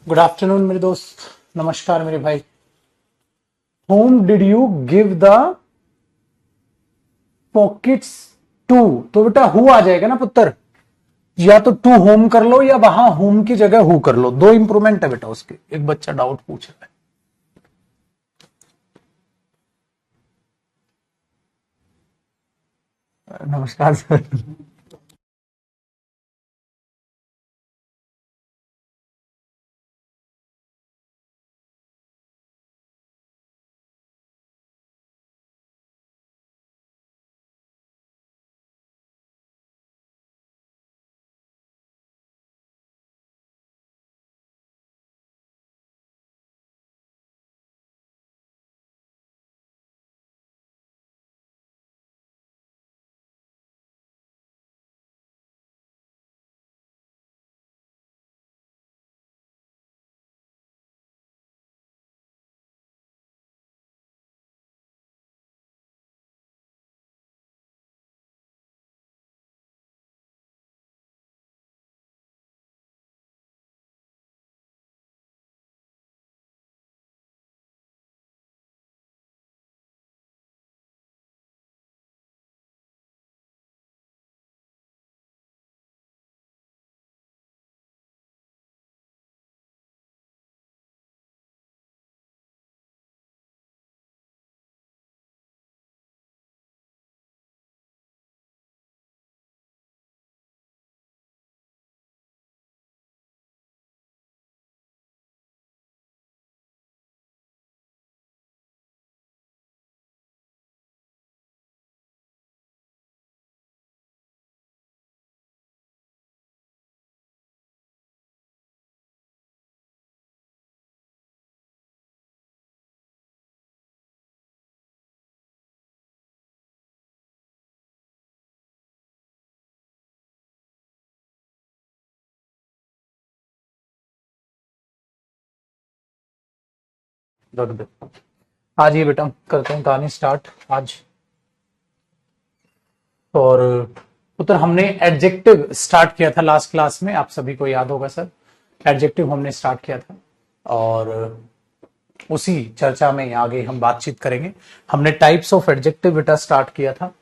Good afternoon मेरे दोस्त, नमस्कार मेरे भाई। Whom did you give the pockets to? तो बेटा हु आ जाएगा ना पुत्र, या तो टू होम कर लो या वहां होम की जगह हु कर लो। दो इंप्रूवमेंट है बेटा उसके। एक बच्चा डाउट पूछ रहा है। नमस्कार सर। रख दो। आज ये बेटा करते हैं कहानी स्टार्ट आज। और पुत्र हमने एडजेक्टिव स्टार्ट किया था लास्ट क्लास में, आप सभी को याद होगा सर। एडजेक्टिव हमने स्टार्ट किया था और उसी चर्चा में आगे हम बातचीत करेंगे। हमने टाइप्स ऑफ एडजेक्टिव बेटा स्टार्ट किया था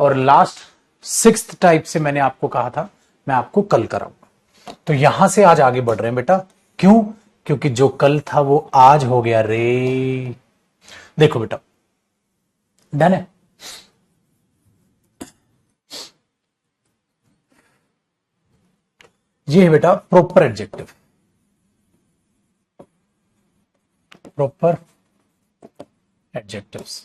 और लास्ट 6th टाइप से मैंने आपको कहा था मैं आपको कल कराऊंगा। तो यहां से आज आगे बढ़ रहे हैं बेटा। क्यों? क्योंकि जो कल था वो आज हो गया रे। देखो बेटा, डन है। ये है बेटा प्रॉपर एडजेक्टिव। प्रॉपर एडजेक्टिव्स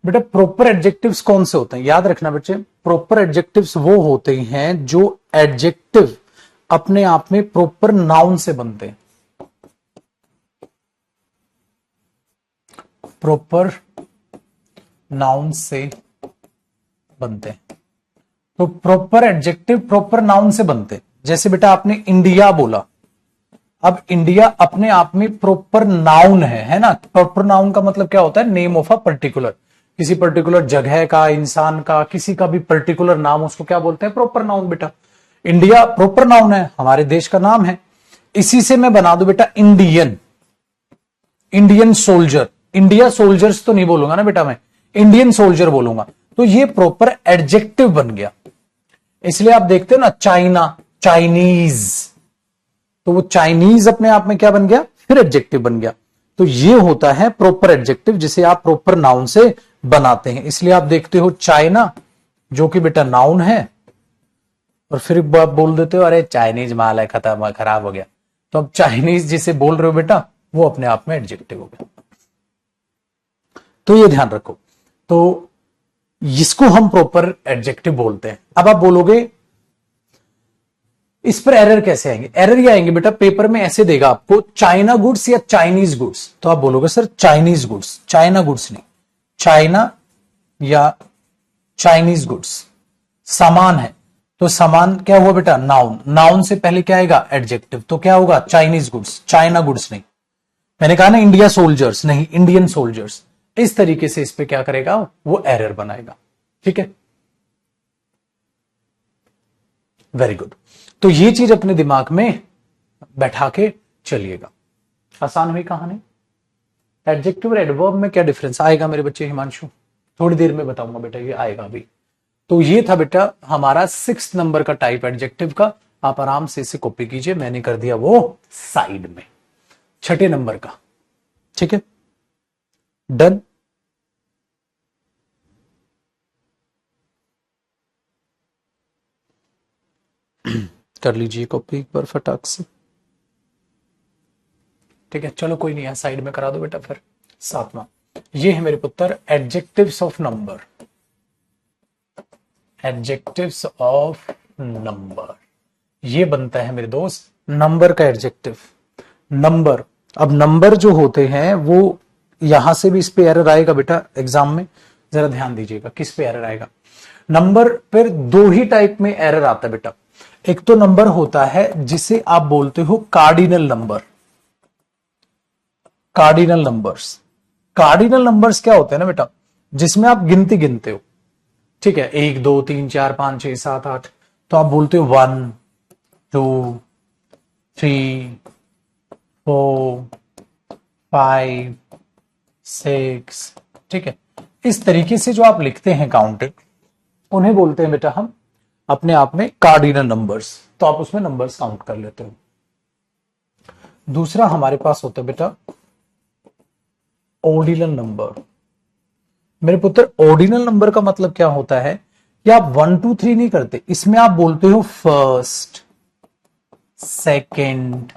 बेटा, प्रॉपर एडजेक्टिव्स कौन से होते हैं याद रखना बच्चे। प्रॉपर एडजेक्टिव्स वो होते हैं जो एडजेक्टिव अपने आप में प्रॉपर नाउन से बनते हैं। प्रॉपर नाउन से बनते हैं। तो प्रॉपर एडजेक्टिव प्रॉपर नाउन से बनते हैं। जैसे बेटा आपने इंडिया बोला, अब इंडिया अपने आप में प्रॉपर नाउन है ना। प्रॉपर नाउन का मतलब क्या होता है? नेम ऑफ अ पर्टिकुलर, किसी पर्टिकुलर जगह का, इंसान का, किसी का भी पर्टिकुलर नाम, उसको क्या बोलते हैं? प्रॉपर नाउन बेटा। इंडिया प्रॉपर नाउन है, हमारे देश का नाम है। इसी से मैं बना दू बेटा Indian, Indian soldier. India soldiers तो नहीं बोलूंगा ना बेटा, मैं इंडियन सोल्जर बोलूंगा। तो ये प्रॉपर एडजेक्टिव बन गया। इसलिए आप देखते हो ना चाइना, चाइनीज, तो वो चाइनीज अपने आप में क्या बन गया? फिर एडजेक्टिव बन गया। तो ये होता है प्रॉपर एडजेक्टिव जिसे आप प्रॉपर नाउन से बनाते हैं। इसलिए आप देखते हो चाइना जो कि बेटा नाउन है, और फिर आप बोल देते हो अरे चाइनीज माल है, खत्म, खराब हो गया। तो अब चाइनीज जिसे बोल रहे हो बेटा वो अपने आप में एडजेक्टिव हो गया। तो ये ध्यान रखो। तो इसको हम प्रॉपर एडजेक्टिव बोलते हैं। अब आप बोलोगे इस पर एरर कैसे आएंगे? एरर ये आएंगे बेटा, पेपर में ऐसे देगा आपको चाइना गुड्स या चाइनीज गुड्स, तो आप बोलोगे sir Chinese goods, China goods नहीं, चाइना या चाइनीज गुड्स सामान है। तो सामान क्या हुआ बेटा? नाउन। नाउन से पहले क्या आएगा? एडजेक्टिव। तो क्या होगा? चाइनीज गुड्स, चाइना गुड्स नहीं। मैंने कहा ना इंडिया सोल्जर्स नहीं, इंडियन सोल्जर्स। इस तरीके से इस पे क्या करेगा? वो एरर बनाएगा। ठीक है, वेरी गुड। तो ये चीज अपने दिमाग में बैठा के चलिएगा। आसान हुई कहानी। एडजेक्टिव और एडवर्ब में क्या डिफरेंस आएगा मेरे बच्चे हिमांशु? थोड़ी देर में बताऊंगा बेटा, ये आएगा अभी। तो ये था बेटा हमारा 6 नंबर का टाइप एडजेक्टिव का। आप आराम से इसे कॉपी कीजिए, मैंने कर दिया वो साइड में। 6 नंबर का, ठीक है, डन। कर लीजिए कॉपी एक बार फटाक से, ठीक है। चलो कोई नहीं है, साइड में करा दो बेटा। फिर 7वां, ये है मेरे पुत्र adjectives of number. Adjectives of number, ये बनता है मेरे दोस्त नंबर का एडजेक्टिव। नंबर, अब नंबर जो होते हैं वो यहां से भी इस पे एरर आएगा बेटा एग्जाम में, जरा ध्यान दीजिएगा किस पे एरर आएगा। नंबर पर 2 ही टाइप में एरर आता है बेटा। एक तो नंबर होता है जिसे आप बोलते हो cardinal number. Cardinal numbers, cardinal numbers क्या होते हैं ना बेटा, जिसमें आप गिनती गिनते हो, ठीक है, 1 2 3 4 5 6 7 8, तो आप बोलते हो 1 2 3 4 5 6, ठीक है। इस तरीके से जो आप लिखते हैं काउंटिंग, उन्हें बोलते हैं बेटा हम अपने आप में कार्डिनल नंबर्स। तो आप उसमें नंबर्स काउंट कर लेते हो। दूसरा हमारे पास होता है बेटा ऑर्डिनल नंबर। मेरे पुत्र ऑर्डिनल नंबर का मतलब क्या होता है कि आप 1 2 3 नहीं करते, इसमें आप बोलते हो फर्स्ट, सेकंड,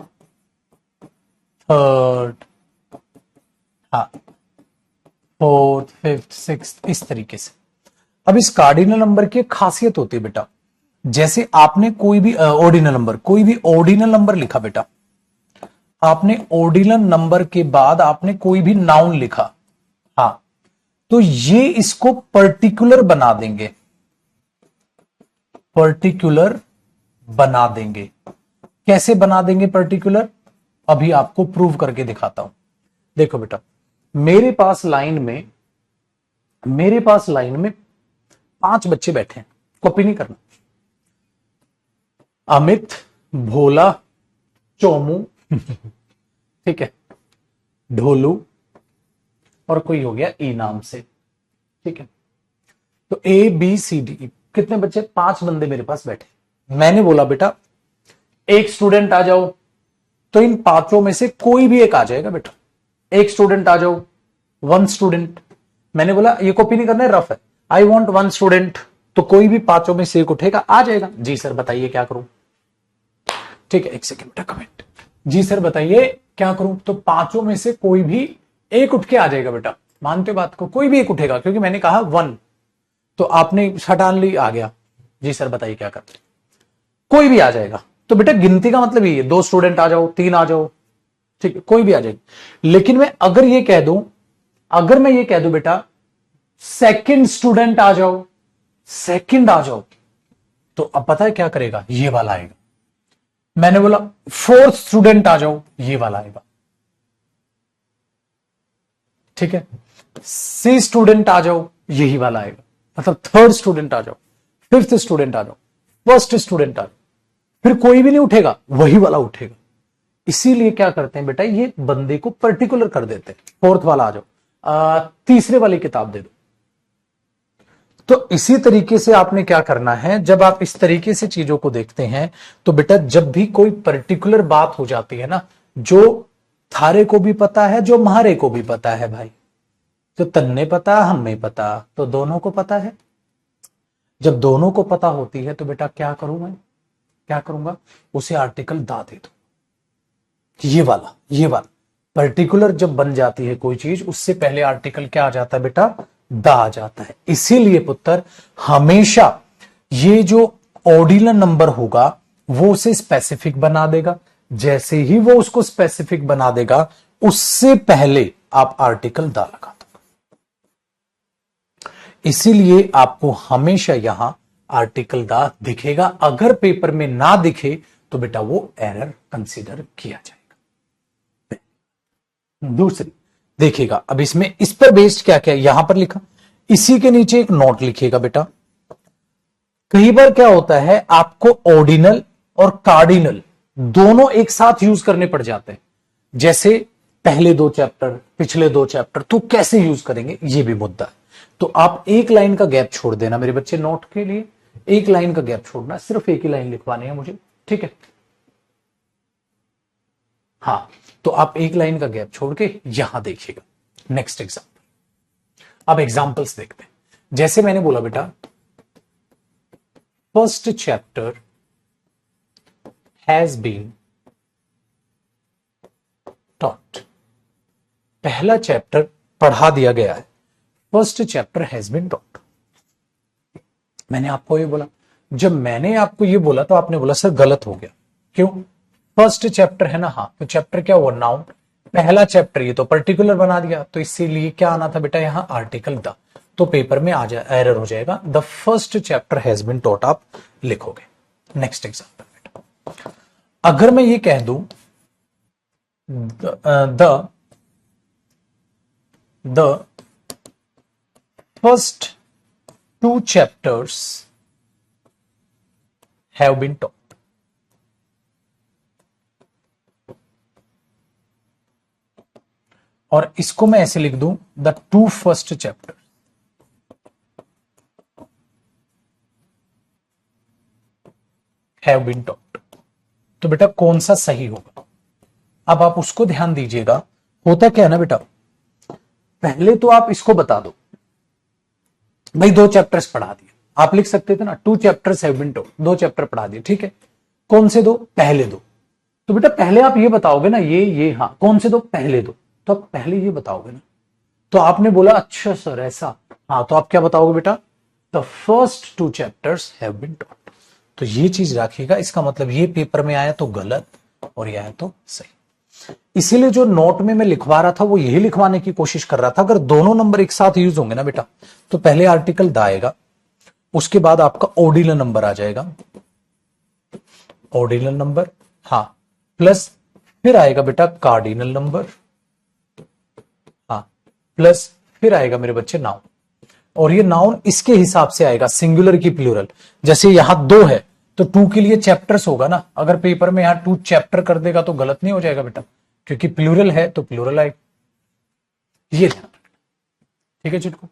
थर्ड, हाँ, फोर्थ, फिफ्थ, सिक्स्थ, इस तरीके से। अब इस कार्डिनल नंबर की एक खासियत होती है बेटा, जैसे आपने कोई भी ऑर्डिनल नंबर, कोई भी ऑर्डिनल नंबर लिखा बेटा, आपने ऑर्डिनल नंबर के बाद आपने कोई भी नाउन लिखा, हाँ, तो ये इसको पर्टिकुलर बना देंगे, पर्टिकुलर बना देंगे। कैसे बना देंगे पर्टिकुलर? अभी आपको प्रूव करके दिखाता हूं। देखो बेटा, मेरे पास लाइन में 5 बच्चे बैठे हैं, कॉपी नहीं करना। अमित, भोला, चोमू ठीक है, ढोलू, और कोई हो गया ई नाम से, ठीक है। तो ए बी सी डी, कितने बच्चे? 5 बंदे मेरे पास बैठे। मैंने बोला बेटा एक स्टूडेंट आ जाओ, तो इन 5 में से कोई भी एक आ जाएगा बेटा। एक स्टूडेंट आ जाओ, 1 स्टूडेंट। मैंने बोला ये कॉपी नहीं करना है, रफ है, आई वॉन्ट 1 स्टूडेंट, तो कोई भी 5 में से एक उठेगा, आ जाएगा। जी सर बताइए क्या करूं? ठीक है, एक सेकेंड बेटा, कमेंट। जी सर बताइए क्या करूं? तो 5 में से कोई भी एक उठ के आ जाएगा बेटा। मानते हो बात को? कोई भी एक उठेगा, क्योंकि मैंने कहा 1, तो आपने हटान ली, आ गया। जी सर बताइए क्या करते? कोई भी आ जाएगा। तो बेटा गिनती का मतलब ये है, 2 स्टूडेंट आ जाओ, 3 आ जाओ, ठीक है, कोई भी आ जाएगा। लेकिन मैं अगर मैं ये कह दूं बेटा सेकंड स्टूडेंट आ जाओ, सेकंड आ जाओ, तो अब पता है क्या करेगा? ये वाला आएगा। मैंने बोला 4th स्टूडेंट आ जाओ, ये वाला आएगा, ठीक है। सी स्टूडेंट आ जाओ, यही वाला आएगा। मतलब 3rd स्टूडेंट आ जाओ, 5th स्टूडेंट आ जाओ, 1st स्टूडेंट आ जाओ, फिर कोई भी नहीं उठेगा, वही वाला उठेगा। इसीलिए क्या करते हैं बेटा, ये बंदे को पर्टिकुलर कर देते हैं। 4th वाला आ जाओ, तीसरे वाली किताब दे दो। तो इसी तरीके से आपने क्या करना है, जब आप इस तरीके से चीजों को देखते हैं, तो बेटा जब भी कोई पर्टिकुलर बात हो जाती है ना, जो थारे को भी पता है, जो म्हारे को भी पता है भाई, जो तन्ने पता हमें पता, तो दोनों को पता है। जब दोनों को पता होती है तो बेटा क्या करूं मैं, क्या करूंगा? उसे आर्टिकल दा दे दो। ये वाला पर्टिकुलर जब बन जाती है कोई चीज, उससे पहले आर्टिकल क्या आ जाता है बेटा? दा आ जाता है। इसीलिए पुत्र हमेशा ये जो ऑर्डिनल नंबर होगा वो उसे स्पेसिफिक बना देगा। जैसे ही वो उसको स्पेसिफिक बना देगा, उससे पहले आप आर्टिकल दा लगा दो। इसीलिए आपको हमेशा यहां आर्टिकल दा दिखेगा। अगर पेपर में ना दिखे तो बेटा वो एरर कंसीडर किया जाएगा। दूसरी देखिएगा, अब इसमें इस पर बेस्ड क्या क्या यहां पर लिखा, इसी के नीचे एक नोट लिखिएगा बेटा। कई बार क्या होता है, आपको ऑर्डिनल और कार्डिनल दोनों एक साथ यूज करने पड़ जाते हैं। जैसे पहले दो चैप्टर, पिछले दो चैप्टर, तो कैसे यूज करेंगे ये भी मुद्दा है। तो आप एक लाइन का गैप छोड़ देना मेरे बच्चे, नोट के लिए एक लाइन का गैप छोड़ना, सिर्फ एक ही लाइन लिखवानी है मुझे, ठीक है। हाँ, तो आप एक लाइन का गैप छोड़ के यहां देखिएगा नेक्स्ट एग्जाम्पल। अब एग्जाम्पल्स देखते हैं। जैसे मैंने बोला बेटा, first chapter has been taught, पहला चैप्टर पढ़ा दिया गया है, first chapter has been taught. मैंने आपको ये बोला, जब मैंने आपको ये बोला तो आपने बोला सर गलत हो गया, क्यों? फर्स्ट चैप्टर है ना, हाँ, तो चैप्टर क्या हुआ, नाउन, पहला चैप्टर, ये तो पर्टिकुलर बना दिया, तो इसीलिए क्या आना था बेटा यहां, आर्टिकल द, तो पेपर में आ जाए एरर हो जाएगा, the first chapter has been taught आप लिखोगे। नेक्स्ट एग्जाम्पल बेटा, अगर मैं ये कह दूं the the first two chapters have been taught, और इसको मैं ऐसे लिख दूं, the two first chapter have been taught, तो बेटा कौन सा सही होगा? अब आप उसको ध्यान दीजिएगा, होता क्या है ना बेटा, पहले तो आप इसको बता दो भाई दो चैप्टर्स पढ़ा दिए, आप लिख सकते थे ना two chapters have been taught, दो चैप्टर पढ़ा दिए, ठीक है। कौन से दो? पहले दो। तो बेटा पहले आप ये बताओगे ना, ये हाँ, कौन से दो? पहले दो, तो आप पहले ये बताओगे ना। तो आपने बोला अच्छा सर ऐसा, हाँ, तो आप क्या बताओगे बेटा, the first two chapters have been taught. तो ये चीज रखिएगा, इसका मतलब ये पेपर में आया तो गलत और यह आया तो सही। इसीलिए जो नोट में मैं लिखवा रहा था वो यही लिखवाने की कोशिश कर रहा था, अगर दोनों नंबर एक साथ यूज होंगे ना बेटा, तो पहले आर्टिकल द आएगा, उसके बाद आपका ऑर्डिनल नंबर आ जाएगा, ऑर्डिनल नंबर, हाँ, प्लस फिर आएगा बेटा कार्डिनल नंबर, हाँ, प्लस फिर आएगा मेरे बच्चे नाउन, और ये नाउन इसके हिसाब से आएगा सिंगुलर की प्लूरल, जैसे यहां दो है तो टू के लिए चैप्टर्स होगा ना, अगर पेपर में यहां टू चैप्टर कर देगा तो गलत नहीं हो जाएगा बेटा, क्योंकि प्लूरल है तो प्लूरल आएगा, ये ध्यान रखना, ठीक है चिटको।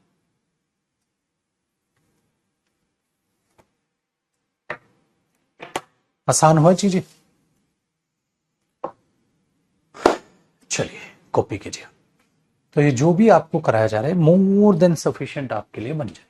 आसान हुआ चीजें, चलिए कॉपी कीजिए। तो ये जो भी आपको कराया जा रहा है मोर देन सफिशिएंट आपके लिए बन जाए।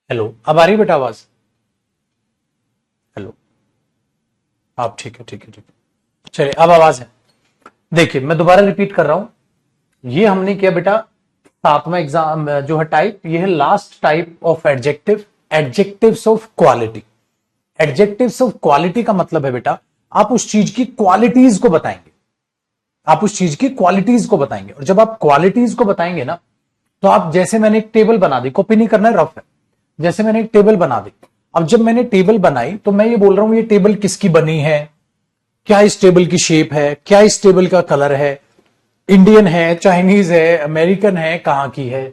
हेलो, अब आ रही बेटा आवाज? हेलो, आप ठीक है, ठीक है, ठीक है, चलिए अब आवाज है। देखिए मैं दोबारा रिपीट कर रहा हूं, ये हमने किया बेटा सातवां एग्जाम जो है टाइप, ये है last type of adjective, adjectives of quality. Adjectives of quality का मतलब है बेटा आप उस चीज की क्वालिटीज को बताएंगे, आप उस चीज की क्वालिटीज को बताएंगे। और जब आप क्वालिटीज को बताएंगे ना, तो आप जैसे मैंने एक टेबल बना दी, कॉपी नहीं करना है, रफ है, जैसे मैंने एक टेबल बना दी। अब जब मैंने टेबल बनाई तो मैं ये बोल रहा हूं ये टेबल किसकी बनी है, क्या इस टेबल की शेप है, क्या इस टेबल का कलर है, इंडियन है, चाइनीज है, अमेरिकन है, कहां की है,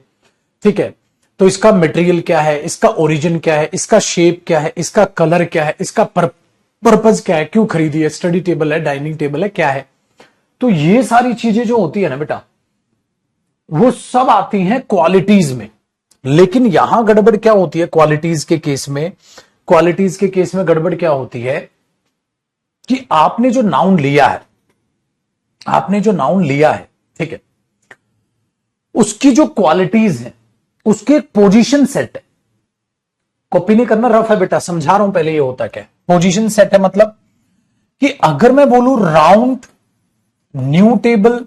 ठीक है। तो इसका मटेरियल क्या है, इसका ओरिजिन क्या है, इसका शेप क्या है, इसका कलर क्या है, इसका पर्पज क्या है, क्यों खरीदी है, स्टडी टेबल है, डाइनिंग टेबल है, क्या है। तो ये सारी चीजें जो होती है ना बेटा, वो सब आती हैं क्वालिटीज में। लेकिन यहां गड़बड़ क्या होती है क्वालिटीज के केस में, क्वालिटीज के केस में गड़बड़ क्या होती है कि आपने जो नाउन लिया है, आपने जो नाउन लिया है, ठीक है, उसकी जो क्वालिटीज हैं, उसके एक पोजीशन सेट है। कॉपी नहीं करना, रफ है बेटा, समझा रहा हूं पहले ये होता क्या है। पोजीशन सेट है मतलब कि अगर मैं बोलूं राउंड न्यू टेबल,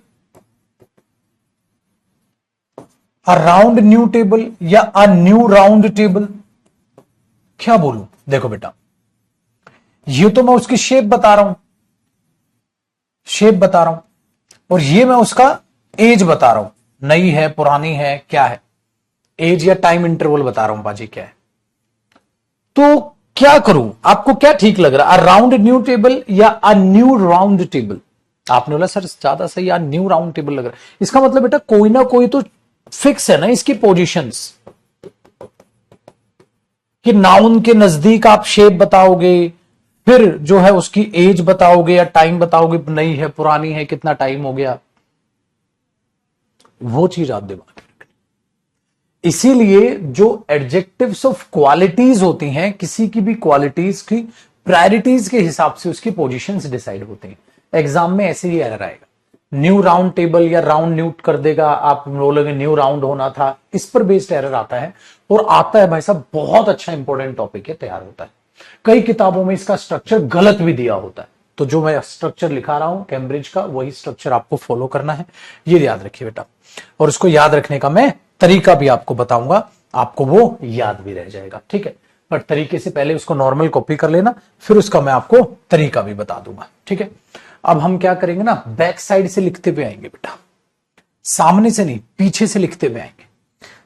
अ राउंड न्यू टेबल या अ न्यू राउंड टेबल, क्या बोलूं? देखो बेटा, ये तो मैं उसकी शेप बता रहा हूं, शेप बता रहा हूं, और ये मैं उसका एज बता रहा हूं, नई है, पुरानी है, क्या है, एज या टाइम इंटरवल बता रहा हूं बाजी क्या है। तो क्या करूं, आपको क्या ठीक लग रहा है, अ राउंड न्यू टेबल या अ न्यू राउंड टेबल? आपने बोला सर ज्यादा सही यार न्यू राउंड टेबल लग रहा है। इसका मतलब बेटा कोई ना कोई तो फिक्स है ना इसकी पोजीशंस, कि नाउन के नजदीक आप शेप बताओगे, फिर जो है उसकी एज बताओगे या टाइम बताओगे, नई है, पुरानी है, कितना टाइम हो गया, वो चीज आप दिमाग में रखना। इसीलिए जो एडजेक्टिव्स ऑफ क्वालिटीज होती हैं, किसी की भी क्वालिटीज की प्रायोरिटीज के हिसाब से उसकी पोजीशंस डिसाइड होती हैं। एग्जाम में ऐसे ही एरर आएगा, न्यू राउंड टेबल या राउंड न्यूट कर देगा, आप बोलोगे न्यू राउंड होना था, इस पर बेस्ड एरर आता है। और आता है भाई साहब, बहुत अच्छा इंपॉर्टेंट टॉपिक है, तैयार होता है। कई किताबों में इसका स्ट्रक्चर गलत भी दिया होता है, तो जो मैं स्ट्रक्चर लिखा रहा हूं कैम्ब्रिज का, वही स्ट्रक्चर आपको फॉलो करना है, ये याद रखिए बेटा। और उसको याद रखने का मैं तरीका भी आपको बताऊंगा, आपको वो याद भी रह जाएगा, ठीक है। बट तरीके से पहले उसको नॉर्मल कॉपी कर लेना, फिर उसका मैं आपको तरीका भी बता दूंगा, ठीक है। अब हम क्या करेंगे ना, बैक साइड से लिखते हुए आएंगे बेटा, सामने से नहीं, पीछे से लिखते हुए आएंगे।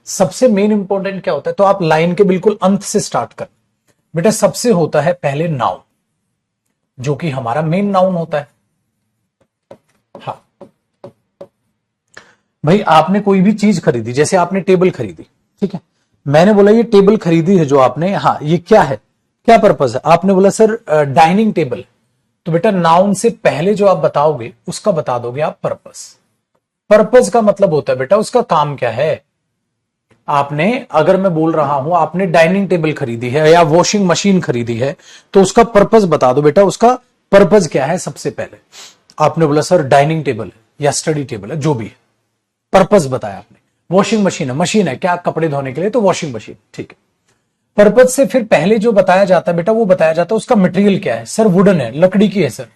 सबसे मेन इंपॉर्टेंट क्या होता है, तो आप लाइन के बिल्कुल अंत से स्टार्ट कर बेटा। सबसे होता है पहले नाउन, जो कि हमारा मेन नाउन होता है। हाँ भाई, आपने कोई भी चीज खरीदी, जैसे आपने टेबल खरीदी, ठीक है, मैंने बोला ये टेबल खरीदी है जो आपने, हाँ ये क्या है, क्या पर्पज है, आपने बोला सर डाइनिंग टेबल। तो बेटा नाउन से पहले जो आप बताओगे उसका बता दोगे आप पर्पस। पर्पस का मतलब होता है बेटा उसका काम क्या है। आपने, अगर मैं बोल रहा हूं आपने डाइनिंग टेबल खरीदी है या वॉशिंग मशीन खरीदी है, तो उसका पर्पस बता दो बेटा, उसका पर्पस क्या है। सबसे पहले आपने बोला सर डाइनिंग टेबल है या स्टडी टेबल है, जो भी है, पर्पस बताया आपने। वॉशिंग मशीन है, मशीन है क्या, कपड़े धोने के लिए, तो वॉशिंग मशीन, ठीक है। पर्पस से फिर पहले जो बताया जाता है बेटा, वो बताया जाता है उसका मटेरियल क्या है। सर वुडन है, लकड़ी की है सर,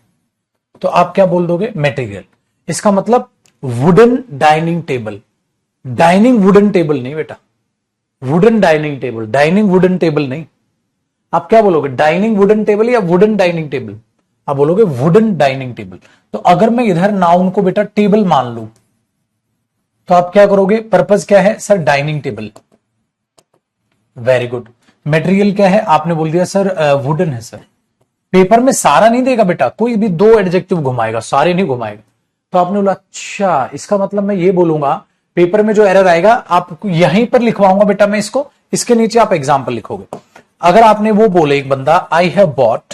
तो आप क्या बोल दोगे, मटेरियल। इसका मतलब wooden dining table, dining wooden table नहीं बेटा, wooden dining table, dining wooden table नहीं। आप क्या बोलोगे, डाइनिंग वुडन टेबल या वुडन डाइनिंग टेबल? आप बोलोगे वुडन डाइनिंग टेबल। तो अगर मैं इधर नाउन को बेटा टेबल मान लू, तो आप क्या करोगे, पर्पस क्या है sir, dining table, very good. Material क्या है, आपने बोल दिया सर वुडन है सर। पेपर में सारा नहीं देगा बेटा, कोई भी दो एडजेक्टिव घुमाएगा, सारे नहीं घुमाएगा। तो आपने बोला अच्छा, इसका मतलब मैं ये बोलूंगा, पेपर में जो एरर आएगा आप यहीं पर लिखवाऊंगा बेटा मैं इसको, इसके नीचे आप एग्जाम्पल लिखोगे। अगर आपने वो बोले एक बंदा, आई हैव बॉट,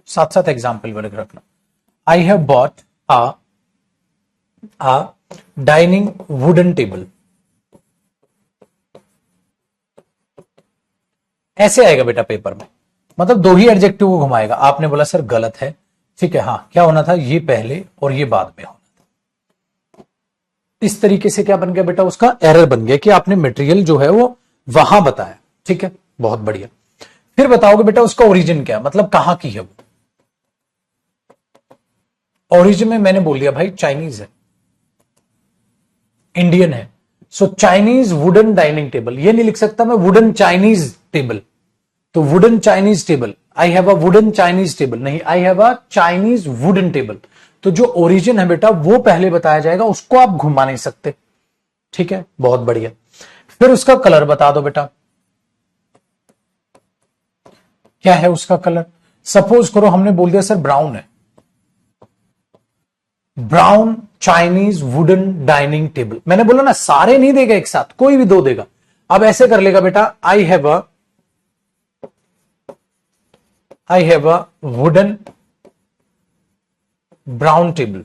साथ साथ एग्जाम्पल वर्ग रखना, I have bought a dining wooden table, ऐसे आएगा बेटा पेपर में। मतलब दो ही एडजेक्टिव को घुमाएगा। आपने बोला सर गलत है, ठीक है, हाँ क्या होना था, ये पहले और ये बाद में होना था। इस तरीके से क्या बन गया बेटा, उसका एरर बन गया कि आपने मटेरियल जो है वो वहां बताया, ठीक है। बहुत बढ़िया। फिर बताओगे बेटा उसका ओरिजिन क्या है, मतलब कहां की है वो। ओरिजिन में मैंने बोल दिया भाई चाइनीज है, इंडियन है। So Chinese wooden dining table, ये नहीं लिख सकता मैं वुडन चाइनीज टेबल। तो wooden Chinese table, I have a wooden Chinese table, नहीं I have a Chinese wooden table. तो जो ओरिजिन है बेटा वो पहले बताया जाएगा, उसको आप घुमा नहीं सकते। ठीक है, बहुत बढ़िया। फिर उसका कलर बता दो बेटा, क्या है उसका कलर। सपोज करो हमने बोल दिया सर ब्राउन है, brown Chinese wooden dining table. मैंने बोला ना सारे नहीं देगा एक साथ, कोई भी दो देगा। अब ऐसे कर लेगा बेटा, आई have a wooden brown table.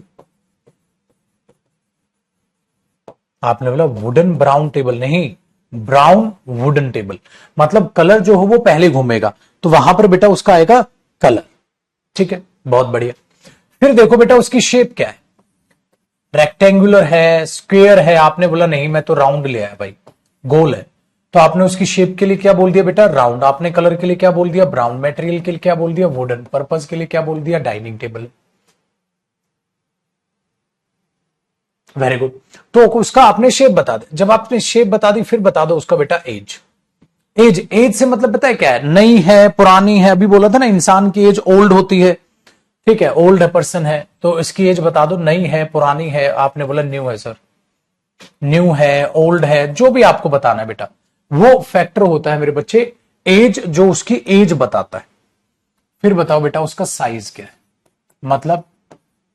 आपने बोला वुडन ब्राउन टेबल, नहीं ब्राउन वुडन टेबल, मतलब कलर जो हो वो पहले घूमेगा, तो वहां पर बेटा उसका आएगा कलर। ठीक है, बहुत बढ़िया। फिर देखो बेटा उसकी शेप क्या है, रेक्टेंगुलर है, स्क्वायर है। आपने बोला नहीं मैं तो राउंड ले आया भाई, गोल है। तो आपने उसकी शेप के लिए क्या बोल दिया बेटा, राउंड। आपने कलर के लिए क्या बोल दिया, ब्राउन। मटेरियल के लिए क्या बोल दिया, वुडन। पर्पस के लिए क्या बोल दिया, डाइनिंग टेबल। Very good. तो उसका आपने शेप बता दे, जब आपने शेप बता दी फिर बता दो उसका बेटा एज। एज, एज से मतलब पता है क्या है, नई है पुरानी है। अभी बोला था ना इंसान की एज ओल्ड होती है, ठीक है, ओल्ड पर्सन है, तो इसकी एज बता दो, नई है पुरानी है। आपने बोला न्यू है सर, न्यू है ओल्ड है, जो भी आपको बताना है बेटा, वो फैक्टर होता है मेरे बच्चे एज, जो उसकी एज बताता है। फिर बताओ बेटा उसका साइज क्या है, मतलब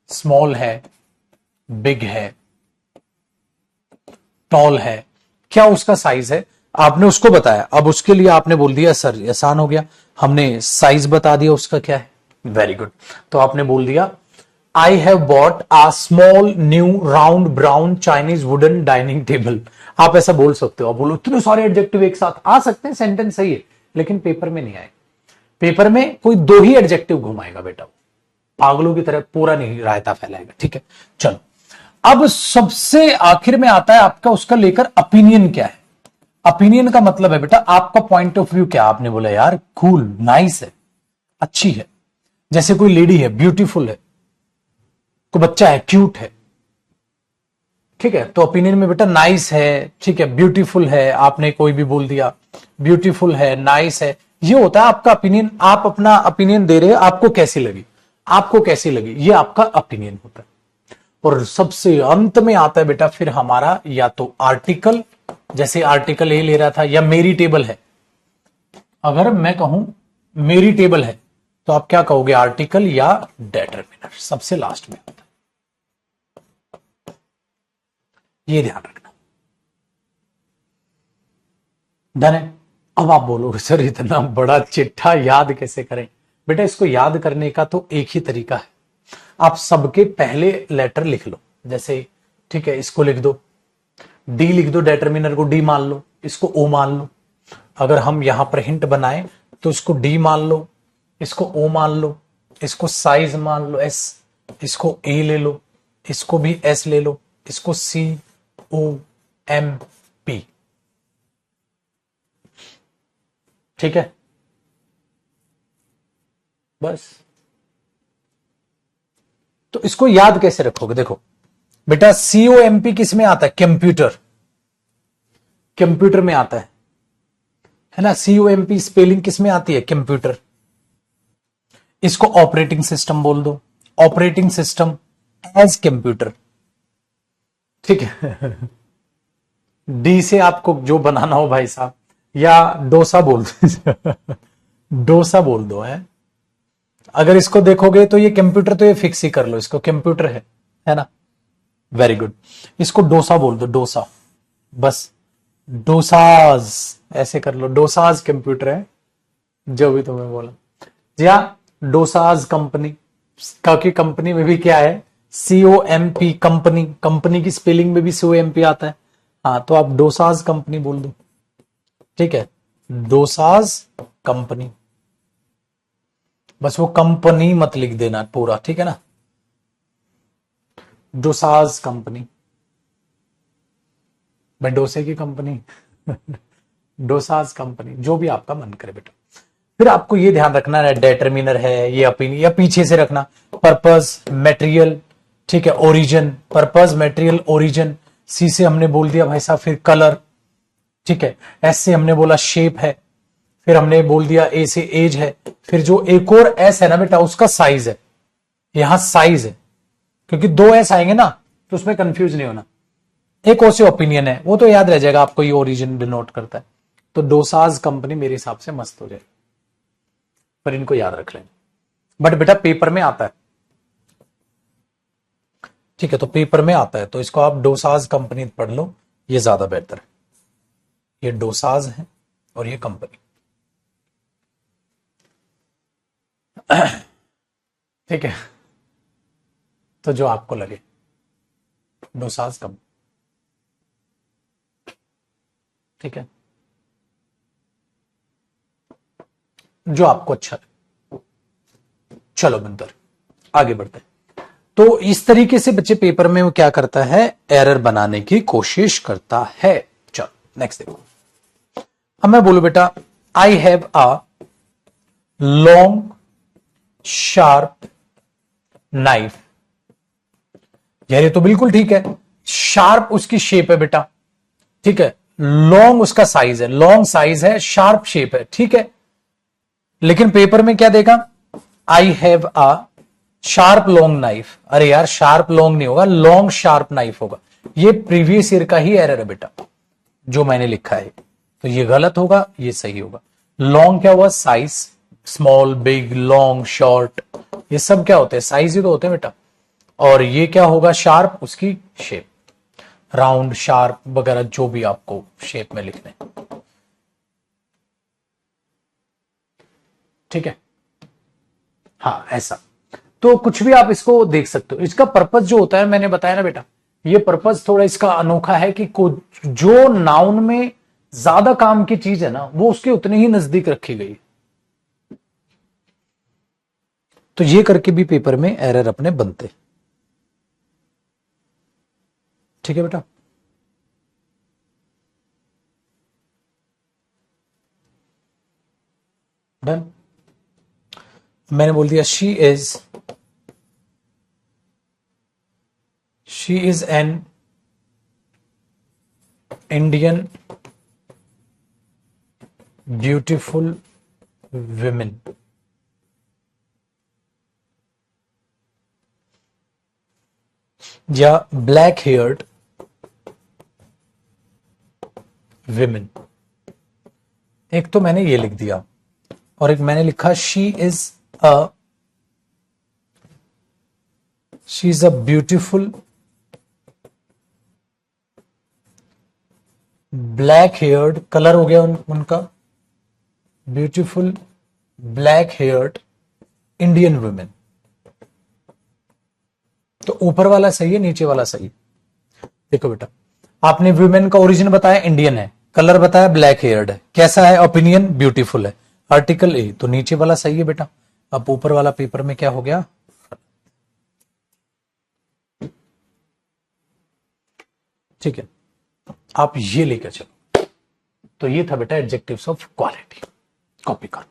स्मॉल है, बिग है, टॉल है, क्या उसका साइज है। आपने उसको बताया, अब उसके लिए आपने बोल दिया सर आसान हो गया, हमने साइज बता दिया उसका क्या है। Very good. तो आपने बोल दिया I have bought a small new round brown Chinese wooden dining table. आप ऐसा बोल सकते हो, आप बोलो इतने सारे एडजेक्टिव एक साथ आ सकते हैं, सेंटेंस सही है, लेकिन पेपर में नहीं आए। पेपर में कोई दो ही एडजेक्टिव घुमाएगा बेटा, पागलों की तरह पूरा नहीं रायता फैलाएगा। ठीक है, चलो। अब सबसे आखिर में आता है आपका उसका लेकर ओपिनियन क्या है। ओपिनियन का मतलब है बेटा आपका पॉइंट ऑफ व्यू क्या। आपने बोला यार कूल, नाइस है, अच्छी है। जैसे कोई लेडी है ब्यूटीफुल है, कोई बच्चा है क्यूट है, ठीक है, तो ओपिनियन में बेटा नाइस है, ठीक है, ब्यूटीफुल है। आपने कोई भी बोल दिया, ब्यूटीफुल है, नाइस है, ये होता है आपका ओपिनियन। आप अपना ओपिनियन दे रहे हैं, आपको कैसी लगी, आपको कैसी लगी, ये आपका ओपिनियन होता है। और सबसे अंत में आता है बेटा फिर हमारा या तो आर्टिकल, जैसे आर्टिकल ए ले रहा था, या मेरी टेबल है। अगर मैं कहूं मेरी टेबल है तो आप क्या कहोगे, आर्टिकल या डेटरमिनर, सबसे लास्ट में आता है, ये ध्यान रखना। डन है। अब आप बोलोगे सर इतना बड़ा चिट्ठा याद कैसे करें। बेटा इसको याद करने का तो एक ही तरीका है, आप सबके पहले लेटर लिख लो। जैसे ठीक है, इसको लिख दो, डी लिख दो, डिटरमिनर को डी मान लो, इसको ओ मान लो। अगर हम यहां पर हिंट बनाए तो इसको डी मान लो, इसको ओ मान लो, इसको साइज मान लो एस, इसको ए ले लो, इसको भी एस ले लो, इसको सी ओ एम पी। ठीक है, बस। तो इसको याद कैसे रखोगे, देखो बेटा COMP किस में आता है, कंप्यूटर, कंप्यूटर में आता है ना। COMP स्पेलिंग किस में आती है, कंप्यूटर। इसको ऑपरेटिंग सिस्टम बोल दो, ऑपरेटिंग सिस्टम एज कंप्यूटर। ठीक है, डी से आपको जो बनाना हो भाई साहब, या डोसा बोल दो डोसा बोल दो है। अगर इसको देखोगे तो ये कंप्यूटर, तो ये फिक्स ही कर लो, इसको कंप्यूटर है ना। Very good. इसको डोसा बोल दो, डोसा, बस डोसाज ऐसे कर लो, डोसाज कंप्यूटर है, जो भी तुम्हें बोला। या डोसाज कंपनी, क्योंकि कंपनी में भी क्या है, COMP कंपनी, कंपनी की स्पेलिंग में भी COMP आता है। हाँ, तो आप डोसाज कंपनी बोल दो। ठीक है, डोसाज कंपनी, बस वो कंपनी मत लिख देना पूरा, ठीक है ना। डोसाज कंपनी, भाई डोसे की कंपनी डोसाज कंपनी, जो भी आपका मन करे बेटा। फिर आपको ये ध्यान रखना है, डेटर्मिनर है ये ओपिनियन, या पीछे से रखना पर्पस मटेरियल, ठीक है, ओरिजिन, पर्पस मटेरियल ओरिजिन। सी से हमने बोल दिया भाई साहब फिर कलर, ठीक है। एस से हमने बोला शेप है, फिर हमने बोल दिया ए से एज है, फिर जो एक और एस है ना बेटा उसका साइज है, यहां साइज है, क्योंकि दो एस आएंगे ना तो उसमें कंफ्यूज नहीं होना। एक और से ओपिनियन है, वो तो याद रह जाएगा आपको, ये ओरिजिन डिनोट करता है। तो डोसाज कंपनी मेरे हिसाब से मस्त हो जाएगी, पर इनको याद रख लें। बट बेटा पेपर में आता है, ठीक है, तो पेपर में आता है, तो इसको आप डोसाज कंपनी पढ़ लो, ये ज्यादा बेहतर है। ये डोसाज है और ये कंपनी, ठीक है। तो जो आपको लगे, डोसाज कंपनी, ठीक है, जो आपको अच्छा लगे। चलो बंदर, आगे बढ़ते हैं। तो इस तरीके से बच्चे पेपर में वो क्या करता है, एरर बनाने की कोशिश करता है। चलो नेक्स्ट देखो। अब मैं बोलू बेटा, आई have a long sharp knife. यार ये तो बिल्कुल ठीक है, शार्प उसकी शेप है बेटा, ठीक है, लॉन्ग उसका साइज है, लॉन्ग साइज है, शार्प शेप है, ठीक है। लेकिन पेपर में क्या देगा, आई have a sharp long knife. अरे यार शार्प लॉन्ग नहीं होगा, लॉन्ग शार्प नाइफ होगा। ये प्रीवियस ईयर का ही एरर है बेटा, जो मैंने लिखा है, तो ये गलत होगा, ये सही होगा। लॉन्ग क्या हुआ, size, small big long short, ये सब क्या होते हैं, साइज ही तो होते हैं बेटा। और ये क्या होगा, शार्प, उसकी शेप, राउंड शार्प वगैरह जो भी आपको शेप में लिखने, ठीक है। हाँ ऐसा, तो कुछ भी आप इसको देख सकते हो। इसका पर्पज जो होता है मैंने बताया ना बेटा, ये पर्पज थोड़ा इसका अनोखा है कि जो नाउन में ज्यादा काम की चीज है ना वो उसके उतने ही नजदीक रखी गई। तो ये करके भी पेपर में एरर अपने बनते, ठीक है बेटा। डन। मैंने बोल दिया she is an Indian beautiful women. या ब्लैक हेयर्ड विमेन। एक तो मैंने ये लिख दिया, और एक मैंने लिखा she is a beautiful black heard, colour हो गया उनका beautiful black heard Indian women. तो ऊपर वाला सही है, नीचे वाला सही है। देखो बेटा, आपने वुमेन का ओरिजिन बताया इंडियन है, कलर बताया ब्लैक हेयर्ड है, कैसा है ओपिनियन, ब्यूटीफुल है, आर्टिकल ए, तो नीचे वाला सही है बेटा। अब ऊपर वाला पेपर में क्या हो गया, ठीक है, आप ये लेकर चलो। तो ये था बेटा एडजेक्टिव्स ऑफ क्वालिटी, कॉपी कर।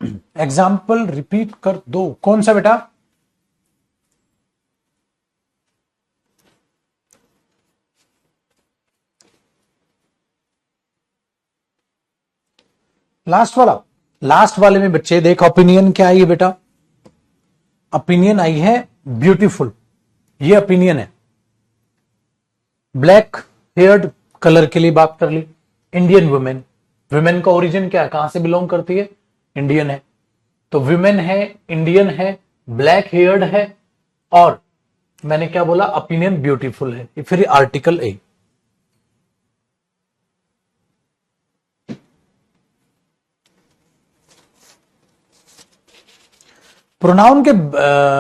एग्जाम्पल रिपीट कर दो। कौन सा बेटा? लास्ट वाला। लास्ट वाले में बच्चे देख, ओपिनियन क्या आई है बेटा? ओपिनियन आई है ब्यूटीफुल। ये ओपिनियन है। ब्लैक हेयर्ड कलर के लिए बात कर ली। इंडियन वुमेन, वुमेन का ओरिजिन क्या है, कहां से बिलोंग करती है? इंडियन है। तो वुमेन है, इंडियन है, ब्लैक हेयर्ड है, और मैंने क्या बोला? ओपिनियन ब्यूटीफुल है। फिर आर्टिकल ए। प्रोनाउन के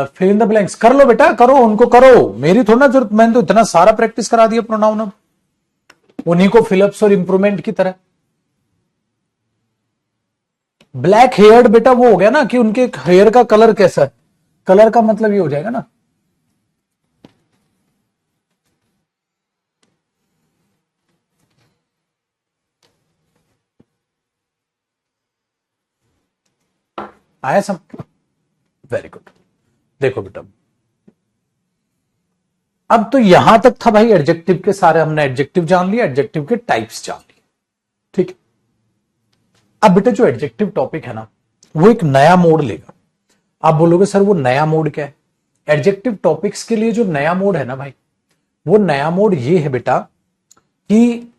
फिल इन द ब्लैंक्स कर लो बेटा, करो, उनको करो, मेरी थोड़ा ना जरूरत। मैंने तो इतना सारा प्रैक्टिस करा दिया प्रोनाउन, अब उन्हीं को फिलअप्स और इंप्रूवमेंट की तरह। ब्लैक हेयर्ड बेटा वो हो गया ना कि उनके हेयर का कलर कैसा है। कलर का मतलब ये हो जाएगा ना, आया सब? Very good. देखो बेटा, अब तो यहां तक था भाई एडजेक्टिव के सारे, हमने एडजेक्टिव जान लिया, एडजेक्टिव के टाइप्स जान लिए, ठीक है। अब बेटा जो एडजेक्टिव टॉपिक है ना, वो एक नया मोड लेगा। आप बोलोगे सर वो नया मोड क्या है? एडजेक्टिव टॉपिक्स के लिए जो नया मोड है ना भाई, वो नया मोड ये है बेटा कि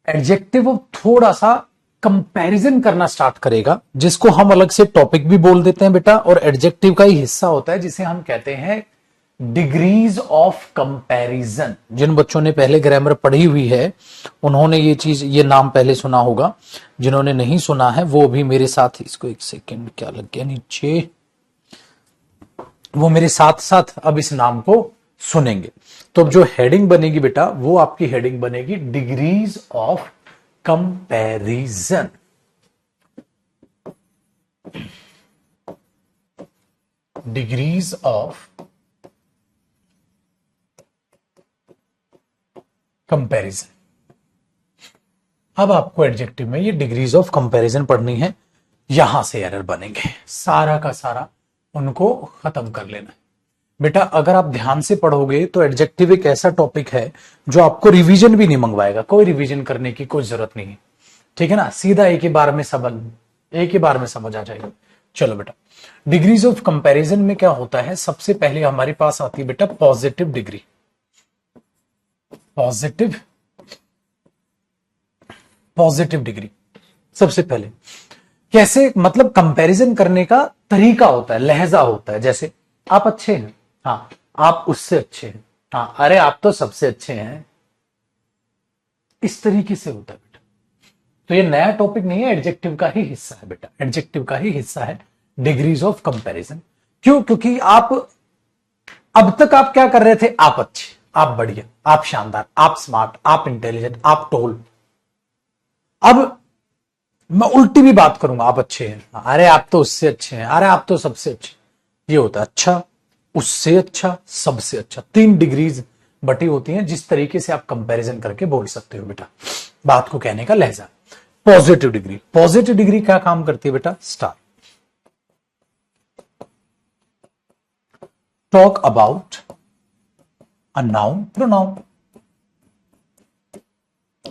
एडजेक्टिव थोड़ा सा कंपैरिजन करना स्टार्ट करेगा, जिसको हम अलग से टॉपिक भी बोल देते हैं बेटा, और एडजेक्टिव का ही हिस्सा होता है, जिसे हम कहते हैं डिग्रीज ऑफ कंपैरिजन। जिन बच्चों ने पहले ग्रामर पढ़ी हुई है उन्होंने ये चीज, ये नाम पहले सुना होगा। जिन्होंने नहीं सुना है वो भी मेरे साथ, इसको एक सेकेंड, क्या लग गया नीचे, वो मेरे साथ साथ अब इस नाम को सुनेंगे। तो जो हेडिंग बनेगी बेटा, वो आपकी हेडिंग बनेगी degrees of comparison. Degrees of comparison. अब आपको एडजेक्टिव में ये डिग्रीज ऑफ कंपैरिजन पढ़नी है। यहां से एरर बनेंगे, सारा का सारा उनको खत्म कर लेना है बेटा। अगर आप ध्यान से पढ़ोगे तो एडजेक्टिव एक ऐसा टॉपिक है जो आपको रिवीजन भी नहीं मंगवाएगा, कोई रिवीजन करने की कोई जरूरत नहीं है, ठीक है ना। सीधा एक ही बार में सबल, एक ही बार में समझ आ जाएगा। चलो बेटा, डिग्रीज ऑफ कंपैरिजन में क्या होता है? सबसे पहले हमारे पास आती है बेटा पॉजिटिव डिग्री। पॉजिटिव डिग्री सबसे पहले कैसे, मतलब कंपैरिजन करने का तरीका होता है, लहजा होता है। जैसे आप अच्छे हैं, हाँ आप उससे अच्छे हैं, हाँ अरे आप तो सबसे अच्छे हैं, इस तरीके से होता है बेटा। तो ये नया टॉपिक नहीं है, एडजेक्टिव का ही हिस्सा है बेटा, एडजेक्टिव का ही हिस्सा है डिग्रीज ऑफ कंपैरिजन। क्यों? क्योंकि आप अब तक आप क्या कर रहे थे? आप अच्छे, आप बढ़िया, आप शानदार, आप स्मार्ट, आप इंटेलिजेंट, आप टोल। अब मैं उल्टी भी बात करूंगा, आप अच्छे हैं, अरे आप तो उससे अच्छे हैं, अरे आप तो सबसे अच्छे। ये होता है अच्छा, उससे अच्छा, सबसे अच्छा। 3 डिग्रीज बटी होती हैं, जिस तरीके से आप कंपैरिजन करके बोल सकते हो बेटा, बात को कहने का लहजा। पॉजिटिव डिग्री, पॉजिटिव डिग्री क्या काम करती है बेटा? Star. Talk about a noun pronoun.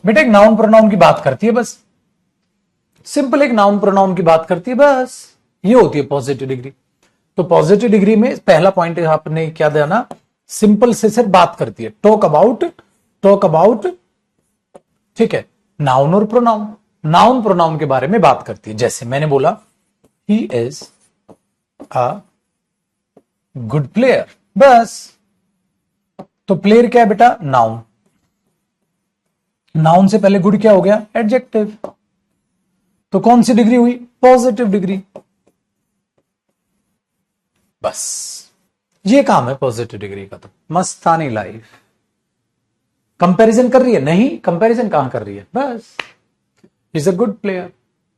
बेटा एक नाउन प्रोनाउन की बात करती है बस, सिंपल एक नाउन प्रोनाउन की बात करती है बस, ये होती है पॉजिटिव डिग्री। तो पॉजिटिव डिग्री में पहला पॉइंट आपने क्या देना? सिंपल से सिर्फ बात करती है, टॉक अबाउट, ठीक है, नाउन और प्रोनाउन, नाउन प्रोनाउन के बारे में बात करती है। जैसे मैंने बोला he is a good player, बस। तो प्लेयर क्या है बेटा? नाउन। नाउन से पहले गुड क्या हो गया? एडजेक्टिव। तो कौन सी डिग्री हुई? Positive degree. बस ये काम है पॉजिटिव डिग्री का। तो मस्तानी लाइफ। कंपैरिजन कर रही है? नहीं, कंपैरिजन कहां कर रही है? बस is a good player,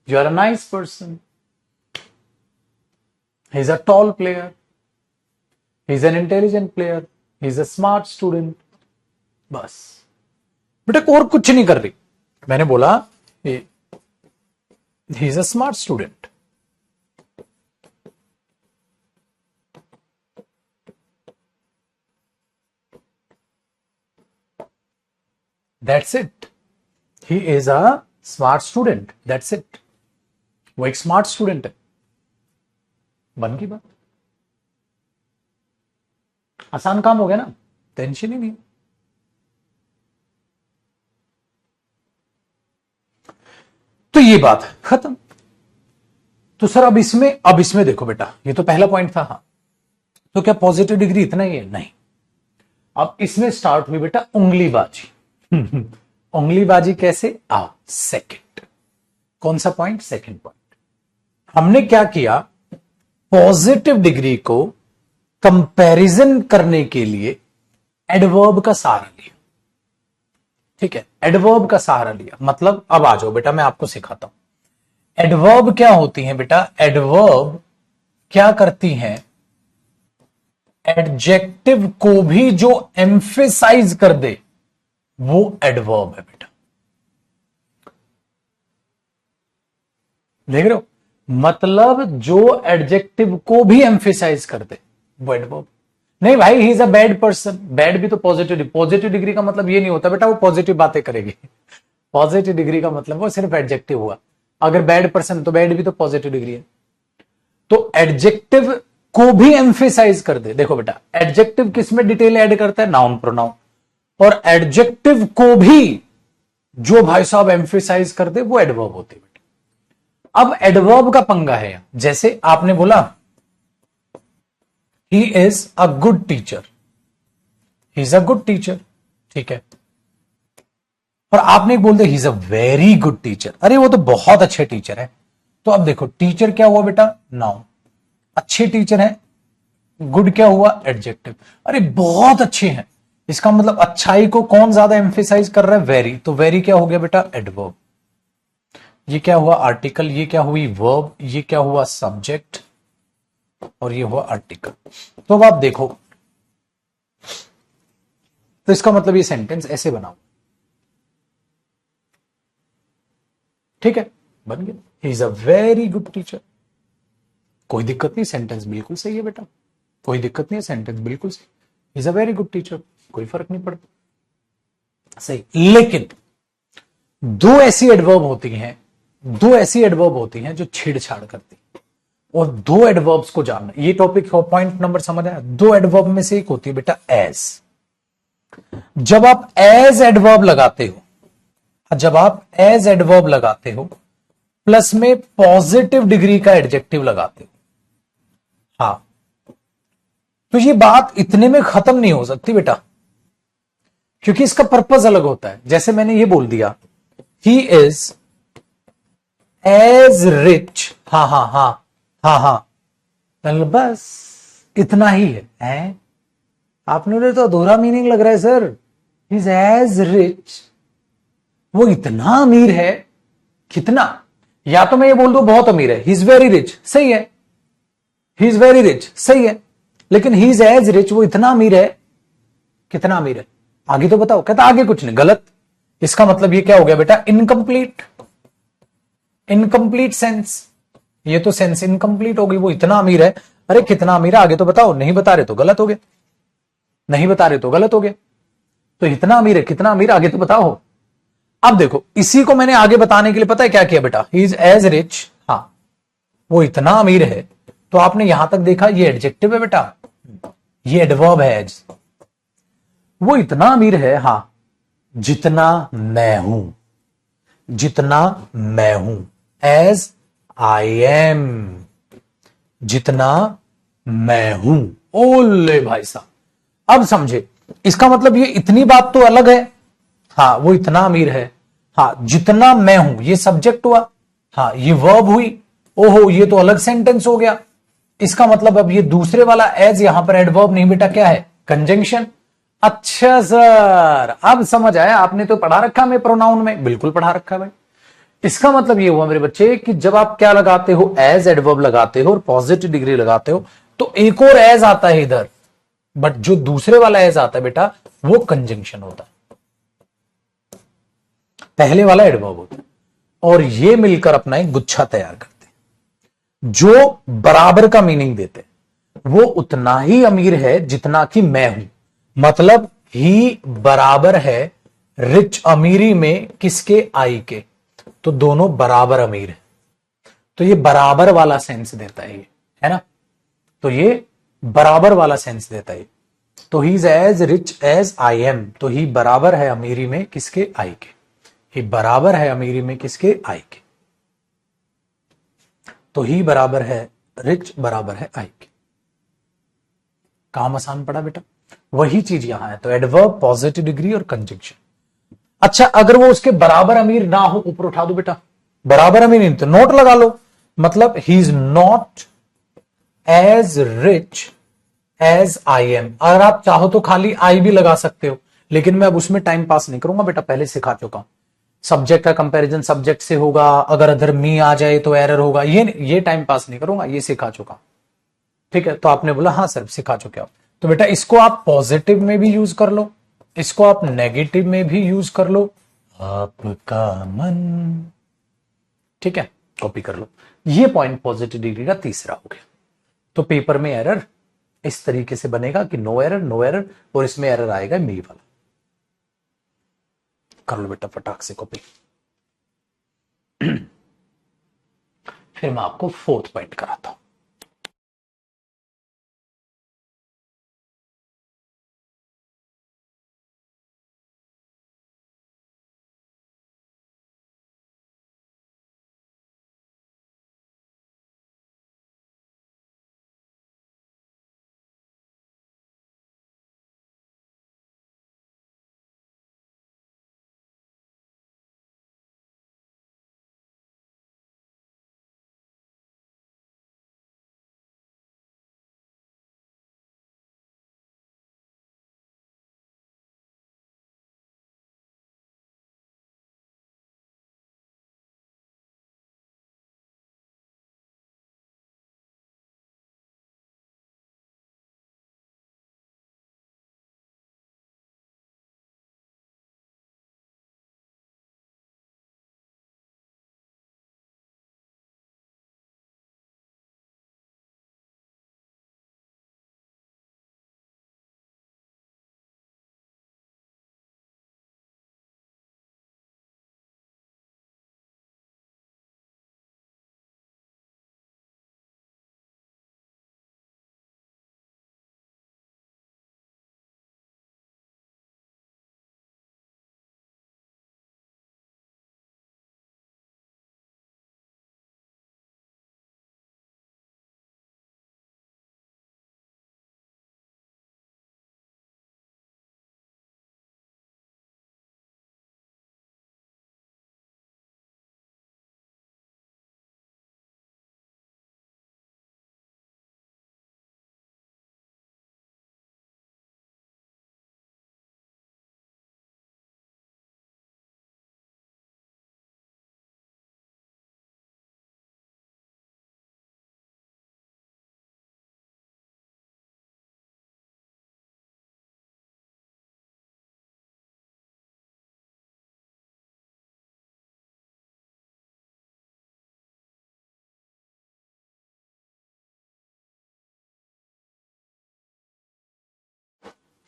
you are a nice person, he is a tall player, he is an intelligent player, he is a smart student. बस बेटा और कुछ नहीं कर रही। मैंने बोला he is a smart student, that's it, he is a smart student, that's it, वो एक स्मार्ट स्टूडेंट है, बन की बात, आसान काम हो गया ना, टेंशन ही नहीं। तो ये बात खत्म। तो सर अब इसमें देखो बेटा, ये तो पहला पॉइंट था। हाँ, तो क्या पॉजिटिव डिग्री इतना ही है? नहीं, अब इसमें स्टार्ट हुई बेटा उंगलीबाजी। उंगलीबाजी कैसे? आओ सेकंड, कौन सा पॉइंट? Second point. हमने क्या किया, पॉजिटिव डिग्री को कंपैरिजन करने के लिए एडवर्ब का सहारा लिया। ठीक है, एडवर्ब का सहारा लिया, मतलब अब आ जाओ बेटा मैं आपको सिखाता हूं एडवर्ब क्या होती हैं बेटा। एडवर्ब क्या करती हैं, एडजेक्टिव को भी जो एम्फेसाइज कर दे वो एडवर्ब है बेटा, देख रहे हो, मतलब जो एडजेक्टिव को भी एम्फेसाइज कर दे वो एडवर्ब। नहीं भाई ही is a bad person, bad भी तो पॉजिटिव डिग्री का मतलब ये नहीं होता बेटा वो पॉजिटिव बातें करेगी। पॉजिटिव डिग्री का मतलब वो सिर्फ एडजेक्टिव हुआ, अगर बैड पर्सन तो बैड भी तो पॉजिटिव डिग्री है। तो एडजेक्टिव को भी एम्फेसाइज कर दे, देखो बेटा एडजेक्टिव किस में डिटेल ऐड करता है, नाउन प्रोनाउन, और एडजेक्टिव को भी जो भाई साहब एम्फेसाइज कर दे वो एडवर्ब होती है बेटा। अब एडवर्ब का पंगा है, जैसे आपने बोला he is a good teacher, he is a good teacher, ठीक है, और आपने बोल दिया ही is a very good teacher, अरे वो तो बहुत अच्छे टीचर है। तो अब देखो टीचर क्या हुआ बेटा, नाउन, अच्छे टीचर हैं, गुड क्या हुआ, एडजेक्टिव, अरे बहुत अच्छे हैं, इसका मतलब अच्छाई को कौन ज्यादा एम्फेसाइज कर रहा है, वेरी, तो वेरी क्या हो गया बेटा, एडवर्ब। ये क्या हुआ, आर्टिकल, ये क्या हुई, वर्ब, ये क्या हुआ, सब्जेक्ट, और ये हुआ आर्टिकल। तो अब आप देखो, तो इसका मतलब ये सेंटेंस ऐसे बनाओ, ठीक है, बन गया, ही is a very good teacher, कोई दिक्कत नहीं, सेंटेंस बिल्कुल सही है बेटा, कोई दिक्कत नहीं है, सेंटेंस बिल्कुल सही, ही is a very good teacher, कोई फर्क नहीं पड़ता, सही। लेकिन दो ऐसी एडवर्ब होती हैं जो छेड़छाड़ करती, और दो एडवर्ब्स को जानना, ये टॉपिक पॉइंट नंबर समझ आया। दो एडवर्ब में से एक होती है बेटा एज। जब आप एज एडवर्ब लगाते हो, प्लस में पॉजिटिव डिग्री का एडजेक्टिव लगाते हो, हाँ, तो ये बात इतने में खत्म नहीं हो सकती बेटा, क्योंकि इसका पर्पस अलग होता है। जैसे मैंने ये बोल दिया ही इज एज रिच, हाँ हाँ हाँ हाँ हाँ, बस इतना ही है, आपने तो अधूरा मीनिंग लग रहा है sir, he is as rich, वो इतना अमीर है, कितना, या तो मैं ये बोल दूं बहुत अमीर है, ही इज वेरी रिच, सही है, ही इज वेरी रिच सही है, लेकिन ही इज एज रिच, वो इतना अमीर है, कितना अमीर है, आगे तो बताओ, कहता आगे कुछ नहीं, गलत। इसका मतलब ये क्या हो गया बेटा, इनकंप्लीट, इनकंप्लीट सेंस, ये तो सेंस इनकंप्लीट हो गई, वो इतना अमीर है, अरे कितना अमीर है आगे तो बताओ, नहीं बता रहे तो गलत हो गया, नहीं बता रहे तो गलत हो गया, तो इतना अमीर है, कितना अमीर आगे तो बताओ। अब देखो इसी को मैंने आगे बताने के लिए पता है क्या किया बेटा, ही इज एज रिच, हाँ वो इतना अमीर है, तो आपने यहां तक देखा ये एडजेक्टिव है बेटा, ये एडवर्ब है एज, वो इतना अमीर है, हाँ, जितना मैं हूं, जितना मैं हूं, एज आई एम, जितना मैं हूं, ओले भाई साहब, अब समझे, इसका मतलब ये इतनी बात तो अलग है, हाँ वो इतना अमीर है, हाँ जितना मैं हूं, ये सब्जेक्ट हुआ, हाँ ये वर्ब हुई, ओहो ये तो अलग सेंटेंस हो गया, इसका मतलब अब ये दूसरे वाला एज यहां पर एडवर्ब नहीं बेटा, क्या है, कंजंक्शन। अच्छा सर अब समझ आया, आपने तो पढ़ा रखा है प्रोनाउन में, बिल्कुल पढ़ा रखा है भाई। इसका मतलब ये हुआ मेरे बच्चे कि जब आप क्या लगाते हो, एज एडवर्ब लगाते हो और पॉजिटिव डिग्री लगाते हो, तो एक और एज आता है इधर, बट जो दूसरे वाला एज आता है बेटा वो कंजंक्शन होता है, पहले वाला एडवर्ब होता है, और ये मिलकर अपना एक गुच्छा तैयार करते हैं जो बराबर का मीनिंग देते हैं। वो उतना ही अमीर है जितना कि मैं हूं, मतलब ही बराबर है रिच अमीरी में किसके, आई के, तो दोनों बराबर अमीर है, तो ये बराबर वाला सेंस देता है ये, है ना, तो ये बराबर वाला सेंस देता है। तो he is as rich as I am, तो ही बराबर है अमीरी में किसके, आई के, ही बराबर है अमीरी में किसके, आई के, तो ही बराबर है रिच बराबर है आई के। काम आसान पड़ा बेटा, वही चीज यहां है। तो एडवर्ब, पॉजिटिव डिग्री और कंजंक्शन। अच्छा, अगर वो उसके बराबर अमीर ना हो, ऊपर उठा दो बेटा, बराबर अमीर नहीं तो नोट लगा लो, मतलब he is not as rich as I am. अगर आप चाहो तो खाली आई भी लगा सकते हो, लेकिन मैं अब उसमें टाइम पास नहीं करूंगा बेटा, पहले सिखा चुका हूं। सब्जेक्ट का कंपैरिजन सब्जेक्ट से होगा, अगर अदर मी आ जाए तो एरर होगा, ये टाइम पास नहीं करूंगा, ये सिखा चुका हूं। ठीक है, तो आपने बोला हाँ सर सिखा चुके हो, तो बेटा इसको आप पॉजिटिव में भी यूज कर लो, इसको आप नेगेटिव में भी यूज कर लो, आपका मन। ठीक है, कॉपी कर लो। ये पॉइंट पॉजिटिव डिग्री का तीसरा हो गया। तो पेपर में एरर इस तरीके से बनेगा कि नो एरर, नो एरर, और इसमें एरर आएगा मी वाला। कर लो बेटा फटाक से कॉपी। फिर मैं आपको फोर्थ पॉइंट कराता हूं।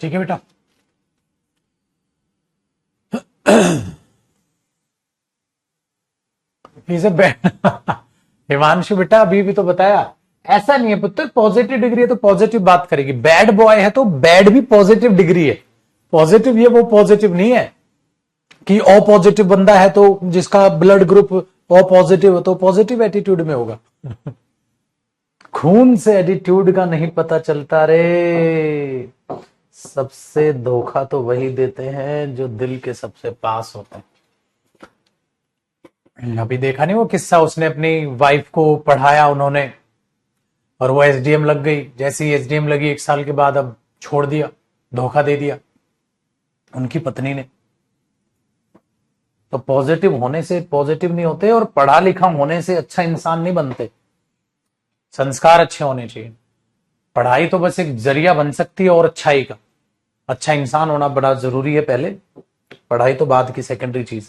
ठीक है बेटा, इज ए बैड। हिमांशु बेटा अभी भी तो बताया, ऐसा नहीं है पुत्र, पॉजिटिव डिग्री है तो पॉजिटिव बात करेगी, बैड बॉय है तो बैड भी पॉजिटिव डिग्री है। पॉजिटिव ये वो पॉजिटिव नहीं है कि ओ पॉजिटिव बंदा है तो जिसका ब्लड ग्रुप ओ पॉजिटिव है तो पॉजिटिव एटीट्यूड में होगा। खून से एटीट्यूड का नहीं पता चलता रे, सबसे धोखा तो वही देते हैं जो दिल के सबसे पास होते हैं। अभी देखा नहीं वो किस्सा, उसने अपनी वाइफ को पढ़ाया उन्होंने, और वो एसडीएम लग गई, जैसे ही एसडीएम लगी 1 साल के बाद अब छोड़ दिया, धोखा दे दिया उनकी पत्नी ने। तो पॉजिटिव होने से पॉजिटिव नहीं होते, और पढ़ा लिखा होने से अच्छा इंसान नहीं बनते, संस्कार अच्छे होने चाहिए। पढ़ाई तो बस एक जरिया बन सकती है और अच्छाई का, अच्छा इंसान होना बड़ा जरूरी है पहले, पढ़ाई तो बाद की सेकेंडरी चीज।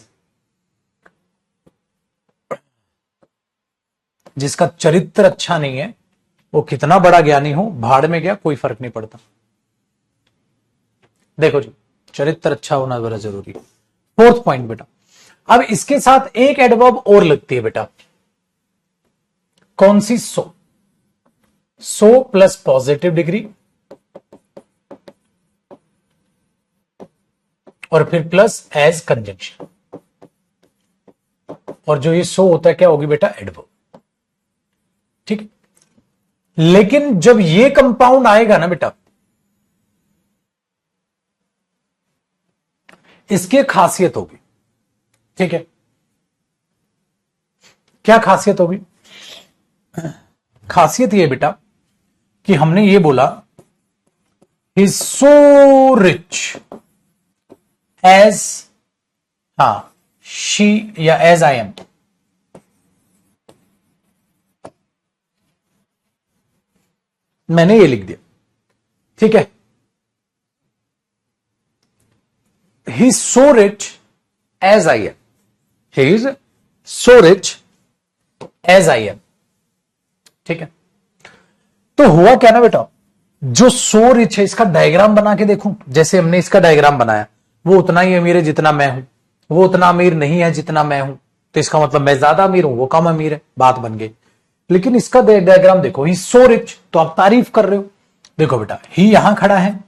जिसका चरित्र अच्छा नहीं है वो कितना बड़ा ज्ञानी हो, भाड़ में गया कोई फर्क नहीं पड़ता। देखो जी, चरित्र अच्छा होना बड़ा जरूरी है। फोर्थ पॉइंट बेटा, अब इसके साथ एक एडवर्ब और लगती है बेटा, कौन सी? सो। सो प्लस पॉजिटिव डिग्री और फिर प्लस एज कंजंक्शन, और जो ये सो होता है क्या होगी बेटा? एडवर्ब। ठीक है, लेकिन जब ये कंपाउंड आएगा ना बेटा, इसकी खासियत होगी। ठीक है, क्या खासियत होगी? खासियत ये बेटा कि हमने ये बोला इज सो रिच एज, हाँ, शी या एज आई एम, मैंने ये लिख दिया। ठीक है, he is so rich as I am, he is so rich as I am. ठीक है, तो हुआ क्या ना बेटा, जो सो रिच है इसका डायग्राम बना के देखूं, जैसे हमने इसका डायग्राम बनाया, वो उतना ही अमीर है जितना मैं हूं, वो उतना अमीर नहीं है जितना मैं हूं, तो इसका मतलब मैं ज्यादा अमीर हूं, वो कम अमीर है, बात बन गई। लेकिन इसका डायग्राम देखो, ही सो रिच, तो आप तारीफ कर रहे हो। देखो बेटा, ही यहां खड़ा है,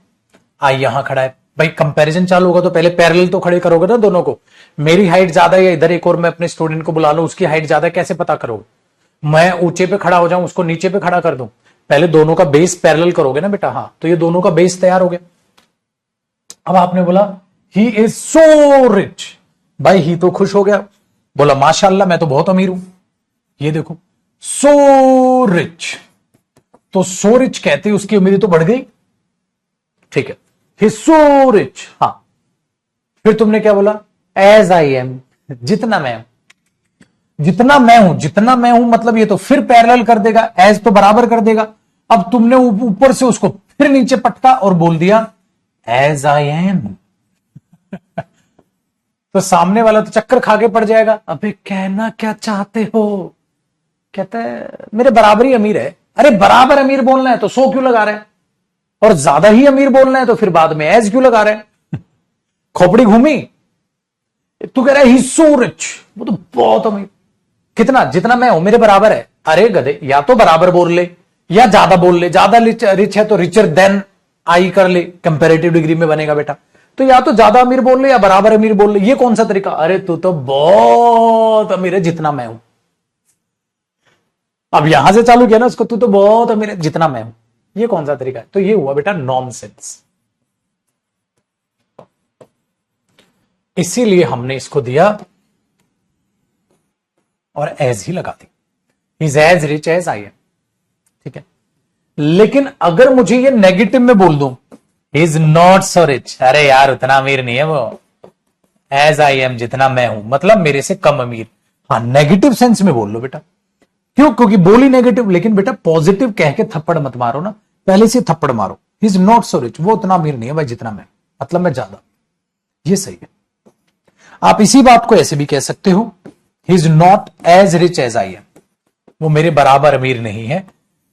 आई यहां खड़ा है, भाई कंपैरिजन चालू होगा तो पहले पैरेलल तो खड़े करोगे ना दोनों को। मेरी हाइट ज्यादा है, इधर एक और मैं अपने स्टूडेंट को बुला लूं, उसकी हाइट ज्यादा, कैसे पता करोगे? मैं ऊंचे पे खड़ा हो जाऊं, उसको नीचे पे खड़ा कर दूं, पहले दोनों का बेस पैरेलल करोगे ना बेटा। हाँ, तो ये दोनों का बेस तैयार हो गया। अब आपने बोला ही इज सो रिच, भाई ही तो खुश हो गया, बोला माशाल्लाह मैं तो बहुत अमीर हूं। ये देखो, सो रिच, तो सो रिच कहते उसकी अमीरी तो बढ़ गई। ठीक है, ही सो रिच। हाँ, फिर तुमने क्या बोला? एज आई एम, जितना मैं हूं, जितना मैं हूं, जितना मैं हूं, मतलब ये तो फिर पैरेलल कर देगा, एज तो बराबर कर देगा। अब तुमने ऊपर से उसको फिर नीचे पटका और बोल दिया एज आई एम, तो सामने वाला तो चक्कर खा के पड़ जाएगा, अबे कहना क्या चाहते हो? कहता है मेरे बराबर ही अमीर है। अरे बराबर अमीर बोलना है तो सो क्यों लगा रहा है, और ज्यादा ही अमीर बोलना है तो फिर बाद में एज क्यों लगा रहा है? खोपड़ी घूमी। तू कह रहा है ही सो रिच, वो तो बहुत अमीर, कितना? जितना मैं हूं, मेरे बराबर है। अरे गधे, या तो बराबर बोल ले या ज्यादा बोल ले, ज्यादा रिच है तो रिचर देन आई कर ले, कंपेरेटिव डिग्री में बनेगा बेटा। तो या तो ज्यादा अमीर बोल ले या बराबर अमीर बोल ले, ये कौन सा तरीका? अरे तू तो बहुत अमीर है जितना मैं हूं। अब यहां से चालू किया ना उसको, तू तो बहुत अमीर है जितना मैं हूं, ये कौन सा तरीका है? तो ये हुआ बेटा नॉनसेंस। इसीलिए हमने इसको दिया और एज ही लगा दी, is as rich as I am. ठीक है, लेकिन अगर मुझे ये नेगेटिव में बोल दूं, इज नॉट सो रिच, अरे यार उतना अमीर नहीं है वो, एज आई एम, जितना मैं हूं, मतलब मेरे से कम अमीर। हाँ, नेगेटिव सेंस में बोल लो बेटा। क्यों? क्योंकि बोली नेगेटिव, लेकिन बेटा पॉजिटिव कह के थप्पड़ मत मारो ना, पहले से थप्पड़ मारो, इज नॉट सो रिच, वो उतना अमीर नहीं है भाई जितना मैं, मतलब मैं ज्यादा, ये सही है। आप इसी बात को ऐसे भी कह सकते हो, he is not as rich as I am, वो मेरे बराबर अमीर नहीं है।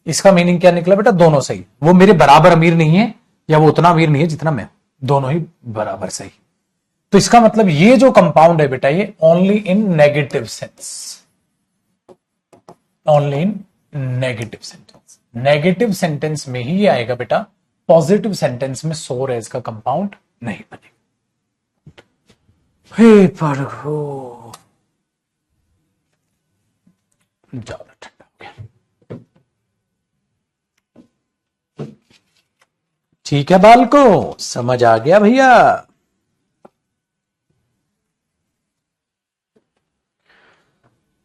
इसका मीनिंग क्या निकला बेटा? दोनों सही, वो मेरे बराबर अमीर नहीं है या वो उतना अमीर नहीं है जितना मैं, दोनों ही बराबर सही। तो इसका मतलब ये जो कंपाउंड है बेटा, ये only in negative sense, only in negative sentence, negative sentence में ही आएगा बेटा, पॉजिटिव सेंटेंस में सो रेज का कंपाउंड नहीं बनेगा। हे प्रभु, ज्यादा ठंडा हो गया। ठीक है बालको, समझ आ गया भैया?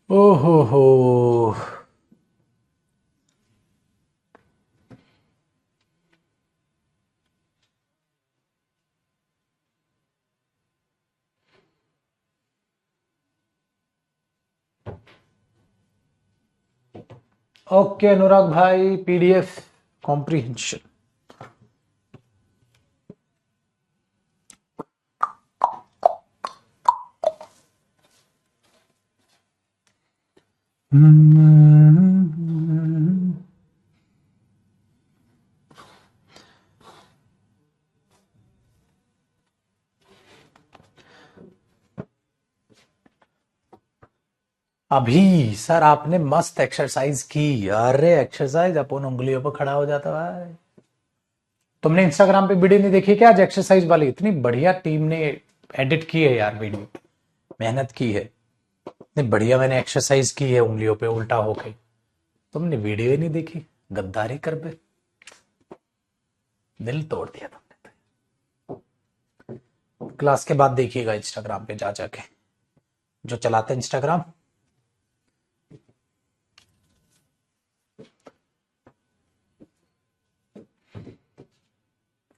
ओहो हो, ओके अनुराग भाई, पीडीएफ कॉम्प्रीहेंशन। अभी सर आपने मस्त एक्सरसाइज की। अरे एक्सरसाइज अपन उंगलियों पर खड़ा हो जाता है। तुमने इंस्टाग्राम पे वीडियो नहीं देखी क्या आज एक्सरसाइज वाली? इतनी बढ़िया टीम ने एडिट की है यार वीडियो, मेहनत की है इतनी बढ़िया। मैंने एक्सरसाइज की है उंगलियों पे उल्टा होके, तुमने वीडियो ही नहीं देखी। गद्दारी कर पे दिल तोड़ दिया तुमने तो। क्लास के बाद देखिएगा इंस्टाग्राम पे जा जाके, जो चलाते इंस्टाग्राम।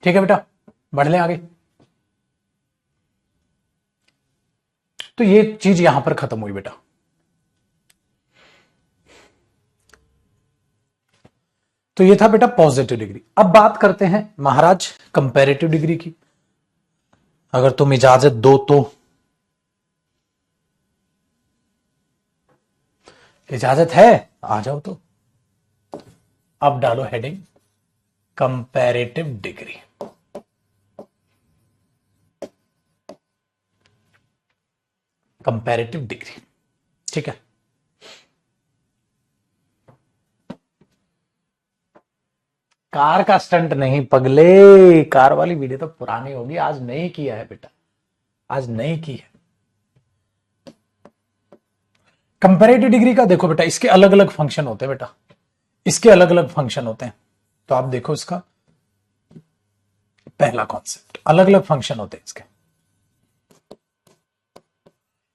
ठीक है बेटा, बढ़ ले आगे। तो ये चीज यहां पर खत्म हुई बेटा। तो ये था बेटा पॉजिटिव डिग्री। अब बात करते हैं महाराज कंपैरेटिव डिग्री की, अगर तुम इजाजत दो तो। इजाजत है? आ जाओ तो। अब डालो heading comparative degree. Comparative degree, ठीक है। कार का स्टंट नहीं पगले, कार वाली वीडियो तो पुरानी होगी, आज नहीं किया है बेटा, आज नहीं की है। कंपैरेटिव डिग्री का देखो बेटा, इसके अलग अलग फंक्शन होते हैं बेटा, इसके अलग अलग फंक्शन होते हैं। तो आप देखो इसका पहला कॉन्सेप्ट, अलग अलग फंक्शन होते हैं इसके।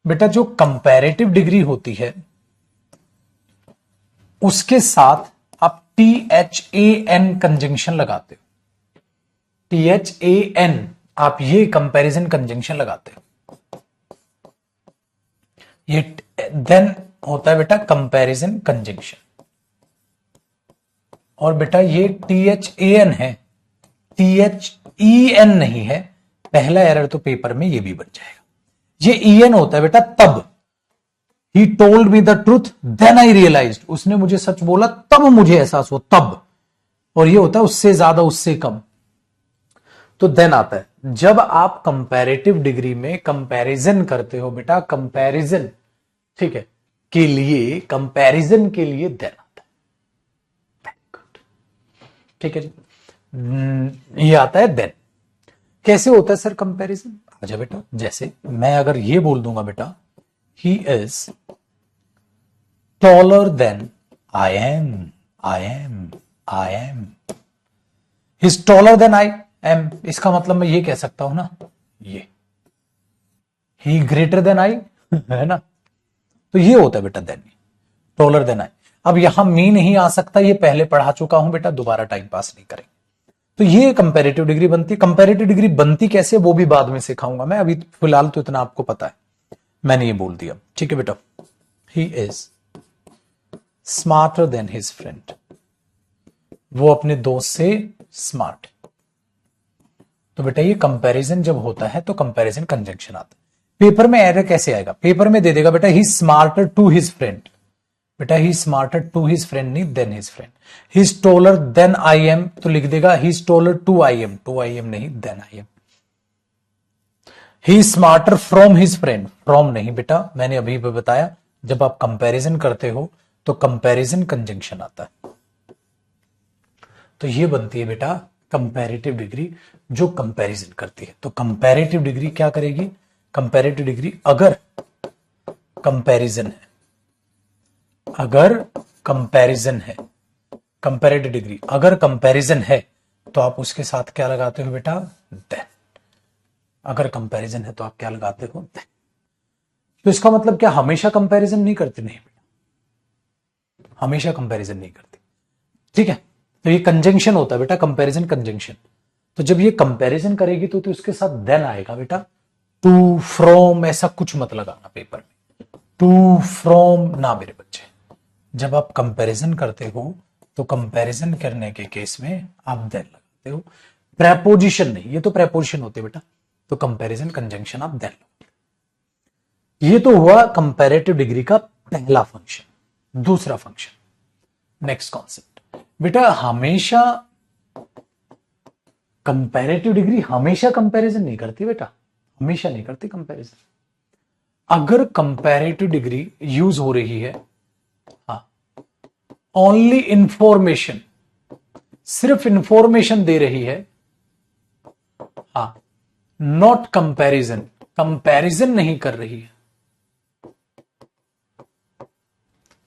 बेटा जो कंपैरेटिव डिग्री होती है उसके साथ आप THAN कंजंक्शन लगाते हो। THAN आप ये कंपैरिजन कंजंक्शन लगाते हो, ये देन होता है बेटा कंपैरिजन कंजंक्शन। और बेटा ये THAN है, THEN नहीं है। पहला एरर तो पेपर में ये भी बन जाएगा। ये EN होता है बेटा तब। He told me the truth, then I realized, उसने मुझे सच बोला तब मुझे एहसास हुआ, तब। और ये होता है उससे ज्यादा उससे कम। तो देन आता है जब आप कंपैरेटिव डिग्री में कंपैरिजन करते हो बेटा, कंपैरिजन, ठीक है, के लिए, कंपैरिजन के लिए देन आता है। वेरी गुड, ठीक है जी। ये आता है देन। कैसे होता है सर कंपैरिजन? आजा बेटा, जैसे मैं अगर ये बोल दूंगा बेटा he is taller than I am, I am, I am, he's taller than I am, इसका मतलब मैं ये कह सकता हूं ना, ये he greater than I है ना। तो ये होता है बेटा देन, taller than I। अब यहां मी नहीं आ सकता, ये पहले पढ़ा चुका हूं बेटा, दोबारा टाइम पास नहीं करेंगे। तो ये कंपैरेटिव डिग्री बनती। कंपैरेटिव डिग्री बनती कैसे वो भी बाद में सिखाऊंगा मैं, अभी फिलहाल तो इतना आपको पता है, मैंने ये बोल दिया, ठीक है बेटा। He is smarter than his friend, वो अपने दोस्त से स्मार्ट। तो बेटा ये कंपैरिजन जब होता है तो कंपैरिजन कंजंक्शन आता है। पेपर में एरर कैसे आएगा? पेपर में दे देगा बेटा he smarter to his friend. बेटा he smarter to his friend नहीं than his friend. He taller than I am, तो लिख देगा he taller to I am, to I am नहीं than I am. He smarter from his friend, from नहीं बेटा, मैंने अभी भी बताया जब आप कंपैरिजन करते हो तो कंपैरिजन कंजंक्शन आता है। तो ये बनती है बेटा कंपैरेटिव डिग्री जो कंपैरिजन करती है। तो कंपैरेटिव डिग्री क्या करेगी? कंपैरेटिव डिग्री अगर कंपैरिजन है, अगर कंपैरिजन है, कंपैरेटिव डिग्री अगर कंपैरिजन है तो आप उसके साथ क्या लगाते हो बेटा? देन। अगर कंपैरिजन है तो आप क्या लगाते हो? देन। तो इसका मतलब क्या हमेशा कंपैरिजन नहीं करते? नहीं बेटा, हमेशा कंपैरिजन नहीं करते, ठीक है। तो ये कंजंक्शन होता है बेटा, कंपैरिजन कंजंक्शन। तो जब ये कंपैरिजन करेगी तो उसके साथ देन आएगा बेटा। टू, फ्रॉम, ऐसा कुछ मत लगाना पेपर में, टू फ्रॉम ना मेरे बच्चे। जब आप कंपैरिजन करते हो तो कंपैरिजन करने के केस में आप देन लगाते हो, प्रेपोजिशन नहीं। ये तो प्रेपोजिशन होते बेटा, तो कंपैरिजन कंजंक्शन आप देन। ये तो हुआ कंपैरेटिव डिग्री का पहला फंक्शन। दूसरा फंक्शन, नेक्स्ट कॉन्सेप्ट बेटा, हमेशा कंपैरेटिव डिग्री हमेशा कंपैरिजन नहीं करती बेटा, हमेशा नहीं करती कंपैरिजन। अगर कंपैरेटिव डिग्री यूज हो रही है, हाँ, ओनली इंफॉर्मेशन, सिर्फ इंफॉर्मेशन दे रही है, हाँ, नॉट कंपैरिजन, कंपैरिजन नहीं कर रही है।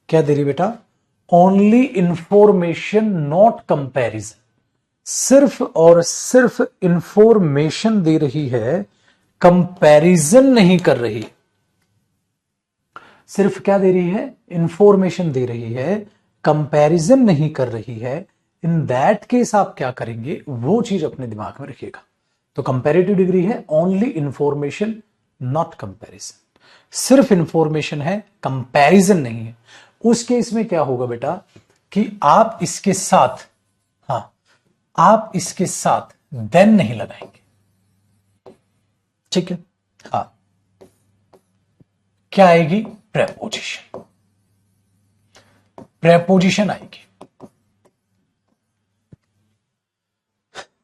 क्या दे रही बेटा? ओनली इंफॉर्मेशन नॉट कंपैरिजन, सिर्फ और सिर्फ इंफॉर्मेशन दे रही है, कंपैरिजन नहीं कर रही। सिर्फ क्या दे रही है? इंफॉर्मेशन दे रही है, कंपैरिजन नहीं कर रही है। इन दैट केस आप क्या करेंगे, वो चीज अपने दिमाग में रखिएगा। तो कंपैरेटिव डिग्री है ओनली इंफॉर्मेशन नॉट कंपैरिजन, सिर्फ इंफॉर्मेशन है, कंपैरिजन नहीं है। उस केस में क्या होगा बेटा कि आप इसके साथ, हाँ, आप इसके साथ देन नहीं लगाएंगे, ठीक है? हाँ, क्या आएगी? प्रेपोजिशन, प्रेपोजिशन आएगी।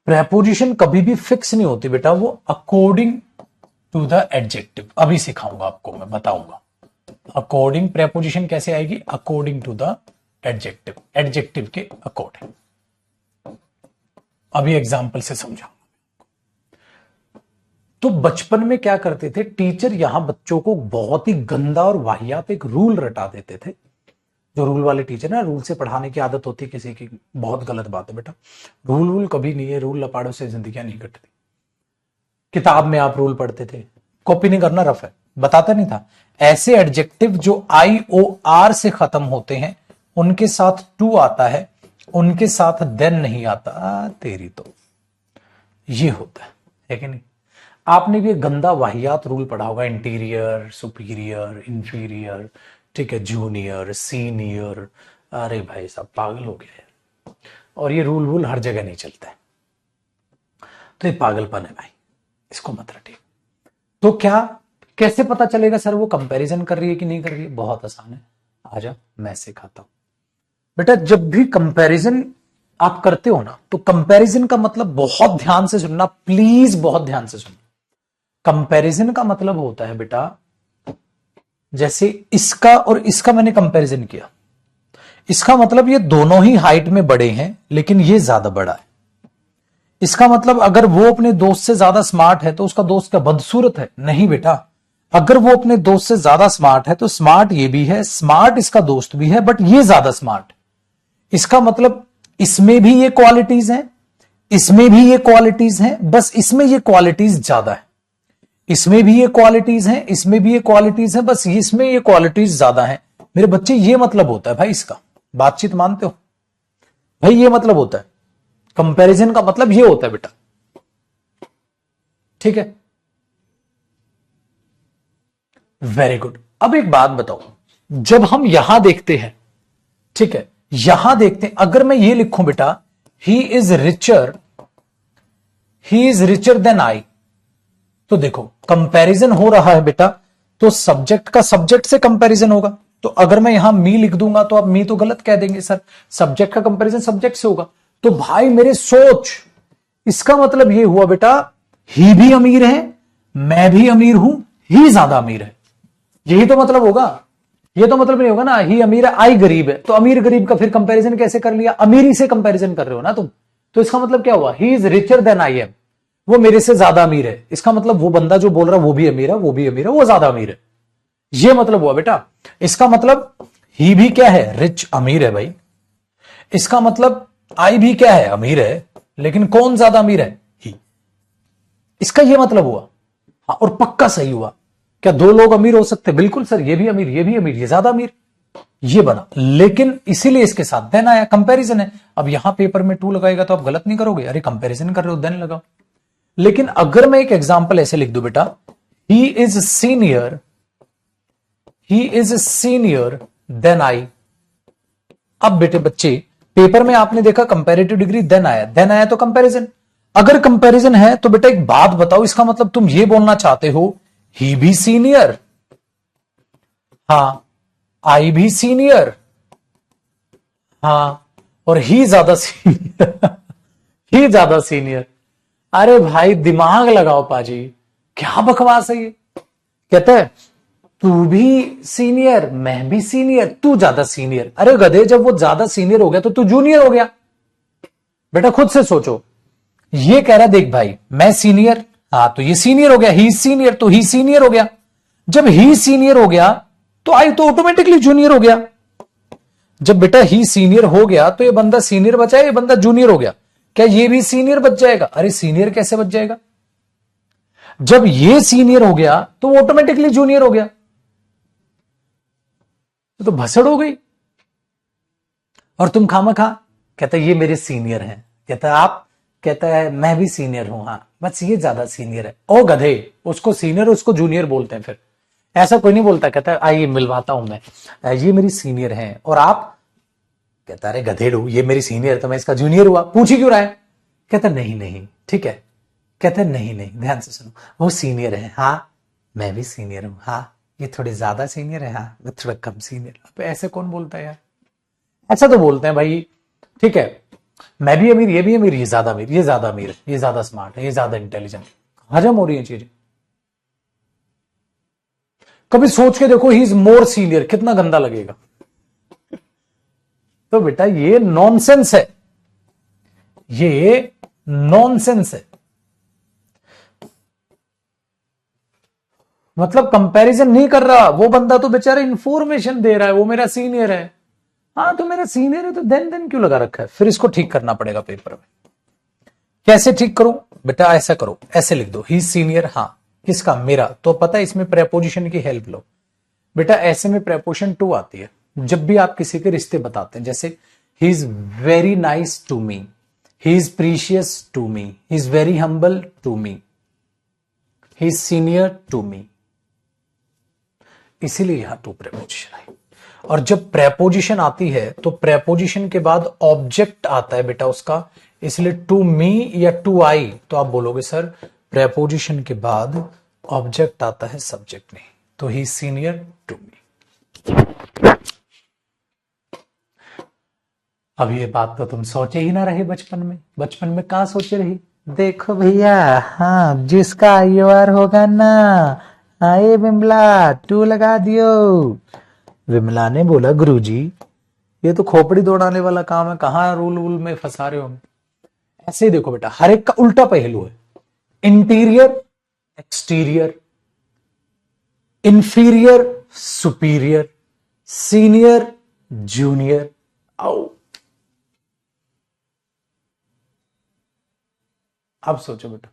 प्रेपोजिशन कभी भी फिक्स नहीं होती बेटा, वो अकॉर्डिंग टू द एडजेक्टिव। अभी सिखाऊंगा आपको, मैं बताऊंगा अकॉर्डिंग प्रेपोजिशन कैसे आएगी, according to the adjective, adjective के अकॉर्डिंग। अभी एग्जांपल से समझाऊंगा। तो बचपन में क्या करते थे टीचर, यहां बच्चों को बहुत ही गंदा और वाहियात एक रूल रटा देते थे। जो रूल वाले टीचर ना, रूल से पढ़ाने की आदत होती किसी की, बहुत गलत बात है बेटा। रूल कभी नहीं है, रूल लपाड़ों से जिंदगियां नहीं कटती। किताब में आप रूल पढ़ते थे, कॉपी नहीं करना, रफ है, बताता नहीं था। ऐसे एडजेक्टिव जो IOR से खत्म होते हैं, उनके साथ टू आता है, उनके साथ देन नहीं आता। तेरी तो ये होता है कि नहीं? आपने भी एक गंदा वाहियात रूल पढ़ा होगा, इंटीरियर, सुपीरियर, इंफीरियर, ठीक है, जूनियर, सीनियर। अरे भाई साहब पागल हो गया यार। और ये रूल वूल हर जगह नहीं चलता है, तो ये पागलपन है भाई, इसको मत रटिए। तो क्या, कैसे पता चलेगा सर वो कंपैरिजन कर रही है कि नहीं कर रही है? बहुत आसान है, आजा मैं सिखाता हूं बेटा। जब भी कंपैरिजन आप करते हो ना, तो कंपैरिजन का मतलब, बहुत ध्यान से सुनना प्लीज, बहुत ध्यान से सुनना। कंपैरिजन का मतलब होता है बेटा, जैसे इसका और इसका मैंने कंपैरिजन किया, इसका मतलब ये दोनों ही हाइट में बड़े हैं, लेकिन ये ज्यादा बड़ा है। इसका मतलब अगर वो अपने दोस्त से ज्यादा स्मार्ट है तो उसका दोस्त क्या बदसूरत है? नहीं बेटा, अगर वो अपने दोस्त से ज्यादा स्मार्ट है तो स्मार्ट ये भी है, स्मार्ट इसका दोस्त भी है, बट ये ज्यादा स्मार्ट। इसका मतलब इसमें भी ये क्वालिटीज हैं, इसमें भी ये क्वालिटीज हैं, बस इसमें ये क्वालिटीज ज्यादा है। इसमें भी ये क्वालिटीज हैं, इसमें भी ये क्वालिटीज हैं, बस इसमें ये क्वालिटीज ज्यादा हैं। मेरे बच्चे, ये मतलब होता है भाई इसका। बातचीत मानते हो भाई? ये मतलब होता है कंपैरिजन का, मतलब ये होता है बेटा, ठीक है? Very good. अब एक बात बताओ, जब हम यहां देखते हैं, ठीक है, यहां देखते हैं, अगर मैं ये लिखूं बेटा, he is richer than I, तो देखो कंपैरिजन हो रहा है बेटा, तो सब्जेक्ट का सब्जेक्ट से कंपैरिजन होगा। तो अगर मैं यहां मी लिख दूंगा तो आप मी तो गलत कह देंगे सर, सब्जेक्ट का कंपैरिजन सब्जेक्ट से होगा। तो भाई मेरे सोच, इसका मतलब ये हुआ बेटा, ही भी अमीर है, मैं भी अमीर हूं, ही ज्यादा अमीर है। यही तो मतलब होगा। ये तो मतलब नहीं होगा ना, ही अमीर है आई गरीब है, तो अमीर गरीब का फिर कंपैरिजन कैसे कर लिया? अमीरी से कंपैरिजन कर रहे हो ना तुम। तो इसका मतलब क्या हुआ? He is richer than I am, वो मेरे से ज्यादा अमीर है। इसका मतलब वो बंदा जो बोल रहा है वो भी अमीर है, वो भी अमीर है, वो ज्यादा अमीर है। ये मतलब हुआ बेटा। इसका मतलब ही भी क्या है? रिच, अमीर है भाई। इसका मतलब आई भी क्या है? अमीर है, लेकिन कौन ज्यादा अमीर है? ही। इसका ये मतलब हुआ। हाँ, और पक्का सही हुआ। क्या दो लोग अमीर हो सकते? बिल्कुल सर, ये भी अमीर, ये भी अमीर, ये ज्यादा अमीर, ये बना। लेकिन इसीलिए इसके साथ देन आया, कंपैरिजन है। अब यहां पेपर में टू लगाएगा तो आप गलत नहीं करोगे, अरे कंपैरिजन कर रहे हो देन लगाओ। लेकिन अगर मैं एक एग्जांपल ऐसे लिख दूं बेटा, he is senior than I. अब बेटे बच्चे, पेपर में आपने देखा कंपैरेटिव डिग्री देन आया तो कंपैरिजन। अगर कंपैरिजन है तो बेटा एक बात बताओ, इसका मतलब तुम ये बोलना चाहते हो ही भी सीनियर, हां, आई भी सीनियर, हां, और ही ज्यादा सीनियर ही ज्यादा सीनियर। अरे भाई दिमाग लगाओ पाजी, क्या बकवास है ये। कहते हैं तू भी सीनियर, मैं भी सीनियर, तू ज्यादा सीनियर। अरे गधे, जब वो ज्यादा सीनियर हो गया तो तू जूनियर हो गया। बेटा खुद से सोचो, ये कह रहा देख भाई मैं सीनियर, हाँ तो ये सीनियर हो गया, ही सीनियर तो ही सीनियर हो गया। जब ही सीनियर हो गया तो आई तो ऑटोमेटिकली जूनियर हो गया। जब बेटा ही सीनियर हो गया तो ये बंदा सीनियर बचा है, ये बंदा जूनियर हो गया, क्या ये भी सीनियर बच जाएगा? अरे सीनियर कैसे बच जाएगा? जब ये सीनियर हो गया तो वो ऑटोमेटिकली जूनियर हो गया, तो भसड़ हो गई। और तुम खामखा कहता है ये मेरे सीनियर हैं, कहता है आप, कहता है मैं भी सीनियर हूं, हाँ बस ये ज्यादा सीनियर है। ओ गधे, उसको सीनियर उसको जूनियर बोलते हैं। फिर ऐसा कोई नहीं बोलता, कहता है आइए मिलवाता हूं मैं, ये मेरी सीनियर हैं और आप, कहता है अरे गधेड़ू ये मेरी सीनियर तो मैं इसका जूनियर हुआ, पूछ ही क्यों रहा है? कहता नहीं नहीं ठीक है, कहता है नहीं नहीं ध्यान से सुनो, वो सीनियर है, हाँ मैं भी सीनियर हूं, हाँ ये थोड़े ज्यादा सीनियर है, हाँ मैं थोड़ा कम सीनियर। अब ऐसे कौन बोलता है यार? ऐसा तो बोलते हैं भाई, ठीक है मैं भी अमीर, ये भी अमीर, ये ज्यादा अमीर, ये ज्यादा अमीर है, ये ज्यादा स्मार्ट है, ये ज्यादा इंटेलिजेंट। हजम हो रही है चीजें? कभी सोच के देखो ही इज मोर सीनियर, कितना गंदा लगेगा। तो बेटा ये नॉनसेंस है, ये नॉनसेंस है। मतलब कंपैरिजन नहीं कर रहा वो बंदा, तो बेचारा इंफॉर्मेशन दे रहा है, वो मेरा सीनियर है, हाँ तो मेरा सीनियर है तो देन क्यों लगा रखा है? फिर इसको ठीक करना पड़ेगा पेपर में। कैसे ठीक करूं? बेटा ऐसा करो, ऐसे लिख दो ही सीनियर, हाँ किसका? मेरा। तो पता है इसमें प्रेपोजिशन की हेल्प लो बेटा, ऐसे में प्रेपोजिशन टू आती है जब भी आप किसी के रिश्ते बताते हैं, जैसे he is very nice to me, he is precious to me, he is very humble to me, he is senior to me, इसीलिए यहां टू प्रेपोजिशन आई। और जब प्रेपोजिशन आती है तो प्रेपोजिशन के बाद ऑब्जेक्ट आता है बेटा उसका, इसलिए टू मी या टू आई, तो आप बोलोगे सर प्रेपोजिशन के बाद ऑब्जेक्ट आता है सब्जेक्ट नहीं, तो ही सीनियर टू मी। अब ये बात तो तुम सोचे ही ना रहे बचपन में, बचपन में कहां सोचे रही? देखो भैया, हाँ जिसका आईओआर होगा ना, आए विमला टू लगा दियो। विमला ने बोला गुरुजी ये तो खोपड़ी दौड़ाने वाला काम है, कहां रूल वूल में फंसा रहे हो हमें? ऐसे ही देखो बेटा, हर एक का उल्टा पहलू है, interior exterior, inferior superior, senior junior. आओ अब सोचो बेटा,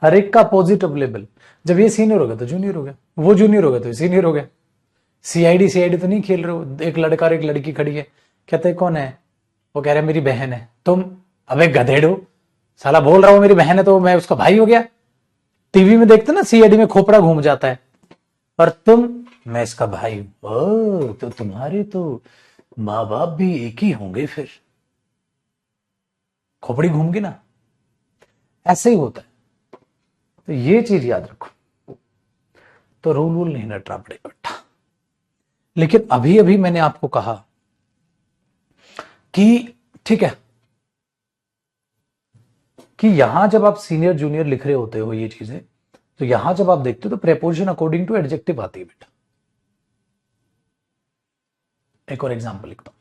हर एक का अपोजिट अवेलेबल। जब ये सीनियर हो गया तो जूनियर हो गया, वो जूनियर हो गया तो सीनियर हो गया। सीआईडी तो नहीं खेल रहे हो, एक लड़का और एक लड़की खड़ी है, कहते हैं कौन है? वो कह रहे मेरी बहन है। तुम, अबे गधेड़ो, साला बोल रहा हूं मेरी बहन है तो मैं उसका भाई हो गया? टीवी में देखते ना सीआईडी में खोपड़ा घूम जाता है, और तुम, मैं इसका भाई हूं। ओ तो तुम्हारे तो माँ बाप भी एक ही होंगे, फिर खोपड़ी घूम गई ना। ऐसे ही होता है, तो ये चीज याद रखो। तो रूल वूल नहीं रटना पड़ेगा बेटा। लेकिन अभी अभी मैंने आपको कहा कि ठीक है कि यहां जब आप सीनियर जूनियर लिख रहे होते हो ये चीजें, तो यहां जब आप देखते हो तो प्रेपोजिशन अकॉर्डिंग टू एडजेक्टिव आती है बेटा। एक और एग्जांपल लिखता हूं,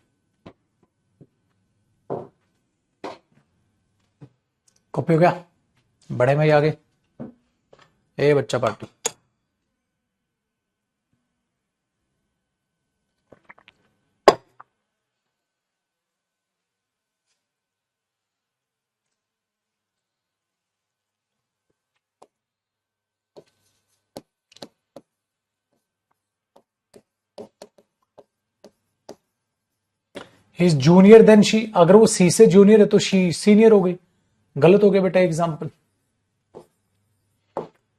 कॉपी हो गया? बड़े में ही आगे, ए बच्चा party. He is junior than she, अगर वो सी से जूनियर है तो शी सीनियर हो गई। गलत हो गया बेटा एग्जाम्पल,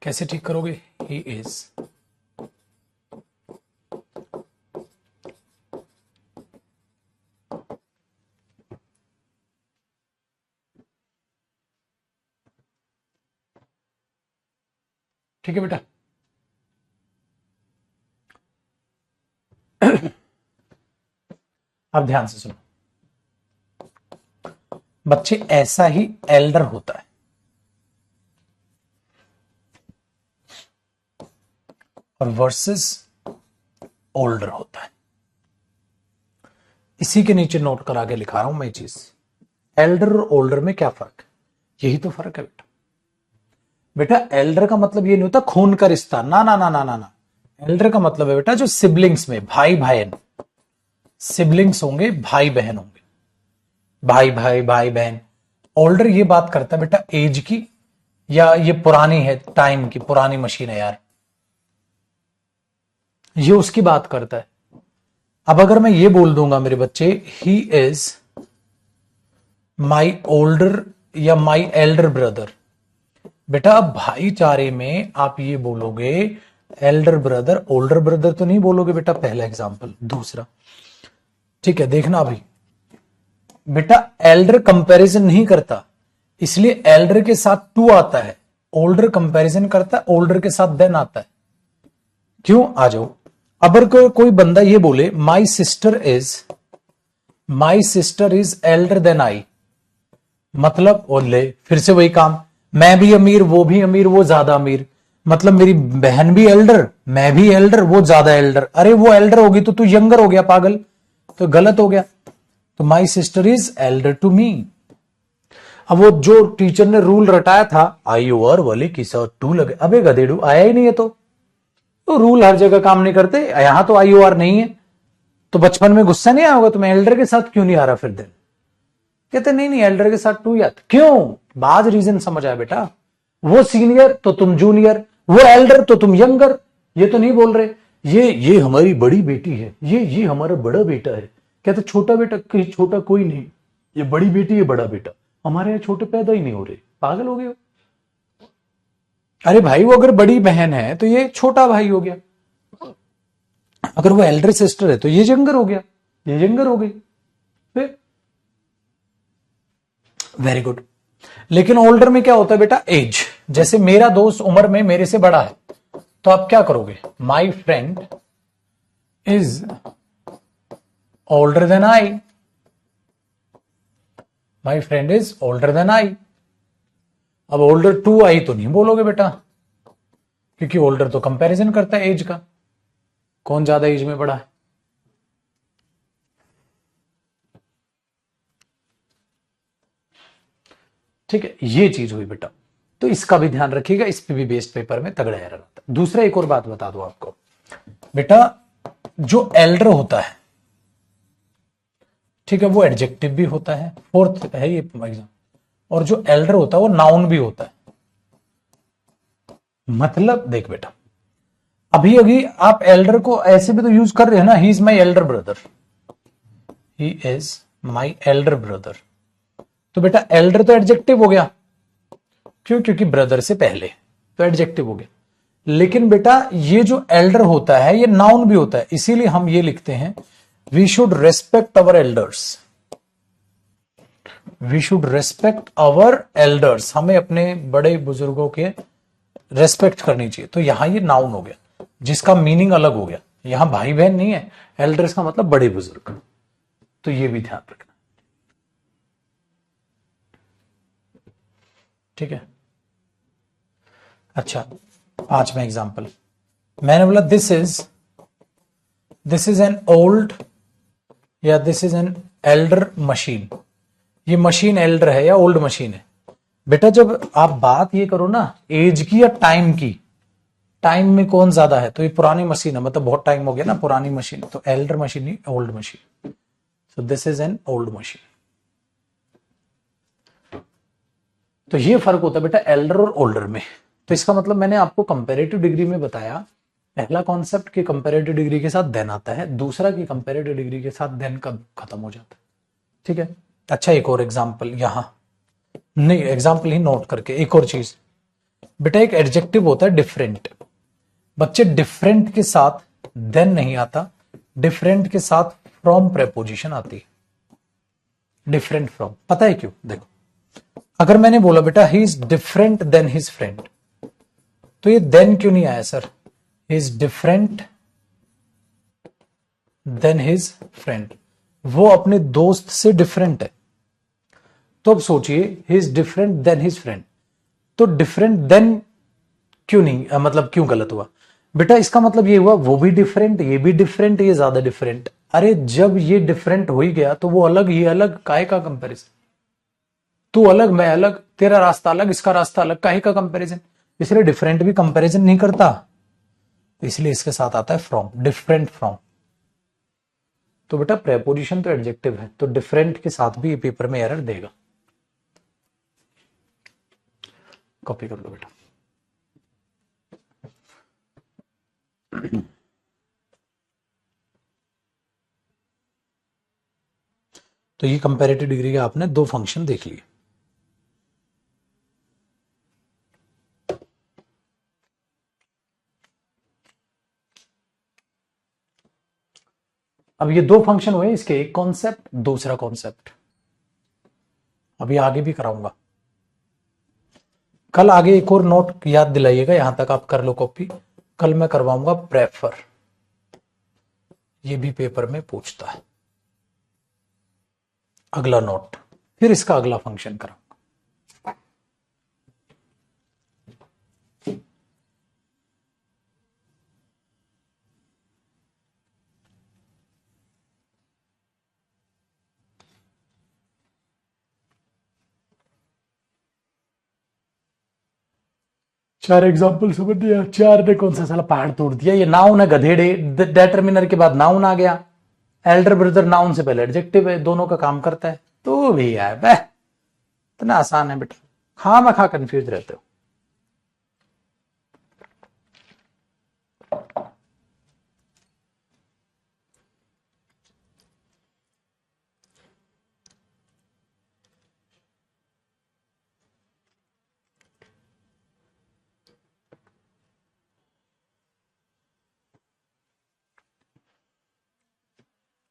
कैसे ठीक करोगे? ही इज ठीक है बेटा। अब ध्यान से सुनो बच्चे, ऐसा ही एल्डर होता है। और वर्सेस ओल्डर होता है। इसी के नीचे नोट करा के लिखा रहा हूं मैं चीज, एल्डर और ओल्डर में क्या फर्क है, यही तो फर्क है बेटा। बेटा एल्डर का मतलब ये नहीं होता खून का रिश्ता, ना ना ना ना ना ना। एल्डर का मतलब है बेटा जो सिबलिंग्स में भाई बहन, सिबलिंग्स होंगे, भाई बहन होंगे, भाई भाई भाई बहन। ओल्डर ये बात करता है बेटा एज की, या ये पुरानी है टाइम की, पुरानी मशीन है यार, ये उसकी बात करता है। अब अगर मैं ये बोल दूंगा मेरे बच्चे ही इज माई ओल्डर या माई एल्डर ब्रदर, बेटा अब भाईचारे में आप ये बोलोगे एल्डर ब्रदर, ओल्डर ब्रदर तो नहीं बोलोगे बेटा, पहला एग्जांपल। दूसरा, ठीक है देखना अभी बेटा, एल्डर कंपैरिजन नहीं करता, इसलिए एल्डर के साथ टू आता है, ओल्डर कंपैरिजन करता है, ओल्डर के साथ देन आता है। क्यों, आ जाओ। अब अगर कोई बंदा ये बोले my sister is elder than I, मतलब ओले फिर से वही काम, मैं भी अमीर वो भी अमीर वो ज्यादा अमीर, मतलब मेरी बहन भी एल्डर मैं भी एल्डर वो ज्यादा एल्डर। अरे वो एल्डर होगी तो तू यंगर हो गया पागल, तो गलत हो गया। तो my sister is elder to me. अब वो जो टीचर ने रूल रटाया था आई ओवर वाले की टू लगे, अबे गधेड़ू आया ही नहीं है, तो रूल हर जगह काम नहीं करते, यहां तो आई ओआर नहीं है, तो बचपन में गुस्सा नहीं आया होगा तुम्हें एल्डर के साथ क्यों नहीं आ रहा, फिर दिन कहते नहीं नहीं एल्डर के साथ टू याद क्यों, बाद रीजन समझ आया बेटा, वो सीनियर तो तुम जूनियर, वो एल्डर तो तुम यंगर, ये तो नहीं बोल रहे ये हमारी बड़ी बेटी है, ये हमारा बड़ा बेटा है, कहते छोटा बेटा छोटा कोई नहीं, ये बड़ी बेटी है बड़ा बेटा, हमारे यहां छोटे पैदा ही नहीं हो रहे, पागल हो गए हो। अरे भाई वो अगर बड़ी बहन है तो ये छोटा भाई हो गया, अगर वो एल्डर सिस्टर है तो ये यंगर हो गया, ये यंगर हो गई, फिर वेरी गुड। लेकिन ओल्डर में क्या होता है बेटा, एज, जैसे मेरा दोस्त उम्र में मेरे से बड़ा है, तो आप क्या करोगे, my friend is older than I, my friend is older than I. अब ओल्डर टू आई तो नहीं बोलोगे बेटा, क्योंकि ओल्डर तो कंपैरिजन करता है एज का, कौन ज्यादा एज में बड़ा है। ठीक है, ये चीज हुई बेटा, तो इसका भी ध्यान रखिएगा, इस पे भी बेस्ड पेपर में तगड़ा एरर आता है। दूसरा एक और बात बता दो आपको बेटा, जो एल्डर होता है, ठीक है, वो एडजेक्टिव भी होता है, फोर्थ है ये एग्जाम, और जो एल्डर होता है वो नाउन भी होता है। मतलब देख बेटा, अभी अभी आप एल्डर को ऐसे भी तो यूज कर रहे हैं ना, he is my elder brother, he is my elder brother, तो बेटा एल्डर तो एडजेक्टिव हो गया, क्यों, क्योंकि ब्रदर से पहले, तो एडजेक्टिव हो गया। लेकिन बेटा ये जो एल्डर होता है ये नाउन भी होता है, इसीलिए हम ये लिखते हैं we should respect our elders, we should respect our elders, हमें अपने बड़े बुजुर्गों के रेस्पेक्ट करनी चाहिए। तो यहां ये नाउन हो गया, जिसका मीनिंग अलग हो गया, यहां भाई बहन नहीं है, एल्डर्स का मतलब बड़े बुजुर्ग, तो ये भी ध्यान रखना, ठीक है। अच्छा, पांचवा एग्जाम्पल, मैंने बोला दिस इज एन ओल्ड या this is an elder machine, ये मशीन एल्डर है या ओल्ड मशीन है। बेटा जब आप बात ये करो ना एज की या टाइम की, टाइम में कौन ज्यादा है, तो ये पुरानी मशीन है, मतलब बहुत टाइम हो गया ना पुरानी मशीन, तो एल्डर मशीन नहीं old machine, so this is an old machine. तो ये फर्क होता है बेटा एल्डर और ओल्डर में। तो इसका मतलब मैंने आपको कंपैरेटिव डिग्री में बताया, पहला कॉन्सेप्ट कि कंपैरेटिव डिग्री के साथ देन आता है, दूसरा कि कंपैरेटिव डिग्री के साथ देन कब खत्म हो जाता है, ठीक है। अच्छा एक और एग्जांपल, यहां नहीं एग्जांपल ही नोट करके, एक और चीज बेटा, एक एडजेक्टिव होता है डिफरेंट, बच्चे डिफरेंट के साथ देन नहीं आता, डिफरेंट के साथ फ्रॉम प्रेपोजिशन आती है, डिफरेंट फ्रॉम, पता है क्यों, देखो अगर मैंने बोला बेटा he is different than his friend, तो ये देन क्यों नहीं आया sir, he is different than his friend, वो अपने दोस्त से डिफरेंट है, तो अब सोचिए he is different than his friend, तो डिफरेंट देन क्यों नहीं, मतलब क्यों गलत हुआ, बेटा इसका मतलब ये हुआ वो भी डिफरेंट, ये भी डिफरेंट, ये ज्यादा डिफरेंट। अरे जब ये डिफरेंट हो ही गया तो वो अलग, ये अलग, काहे का कंपैरिजन? तू अलग, मैं अलग, तेरा रास्ता अलग, इसका रास्ता अलग, काहे का कंपैरिजन? इसलिए डिफरेंट भी कंपैरिजन नहीं करता, इसलिए इसके साथ आता है फ्रॉम, डिफरेंट फ्रॉम। तो बेटा प्रेपोजिशन तो एडजेक्टिव है, तो डिफरेंट के साथ भी ये पेपर में एरर देगा। कॉपी कर लो बेटा। तो ये कंपैरेटिव डिग्री के आपने दो फंक्शन देख लिए। अब ये दो फंक्शन हुए इसके, एक कॉन्सेप्ट दूसरा कॉन्सेप्ट। अभी आगे भी कराऊंगा, कल आगे एक और नोट याद दिलाइएगा, यहां तक आप कर लो कॉपी। कल मैं करवाऊंगा प्रेफर, ये भी पेपर में पूछता है, अगला नोट, फिर इसका अगला फंक्शन कराऊंगा। चार एग्जाम्पल समझ दिया, चार ने कौन सा साला पहाड़ तोड़ दिया। ये नाउन है गधेड़े, डेटर्मिनर के बाद नाउन आ गया, एल्डर ब्रदर नाउन से पहले एडजेक्टिव है, दोनों का काम करता है। तो भी यार बह इतना आसान है बेटा, खा मैं खा कंफ्यूज रहते हो।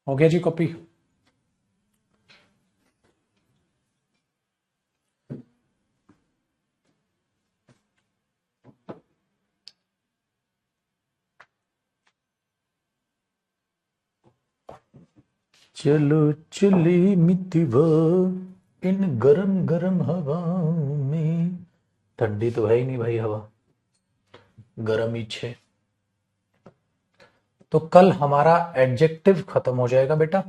हो गया जी कॉपी। चलो चली मितिवा इन गरम गरम हवा में, ठंडी तो है ही नहीं भाई हवा, गरम ही छे। तो कल हमारा एडजेक्टिव खत्म हो जाएगा बेटा,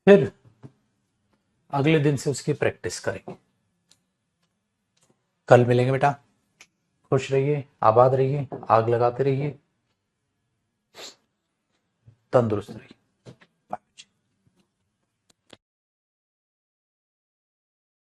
फिर अगले दिन से उसकी प्रैक्टिस करेंगे। कल मिलेंगे बेटा, खुश रहिए, आबाद रहिए, आग लगाते रहिए, तंदुरुस्त रहिए।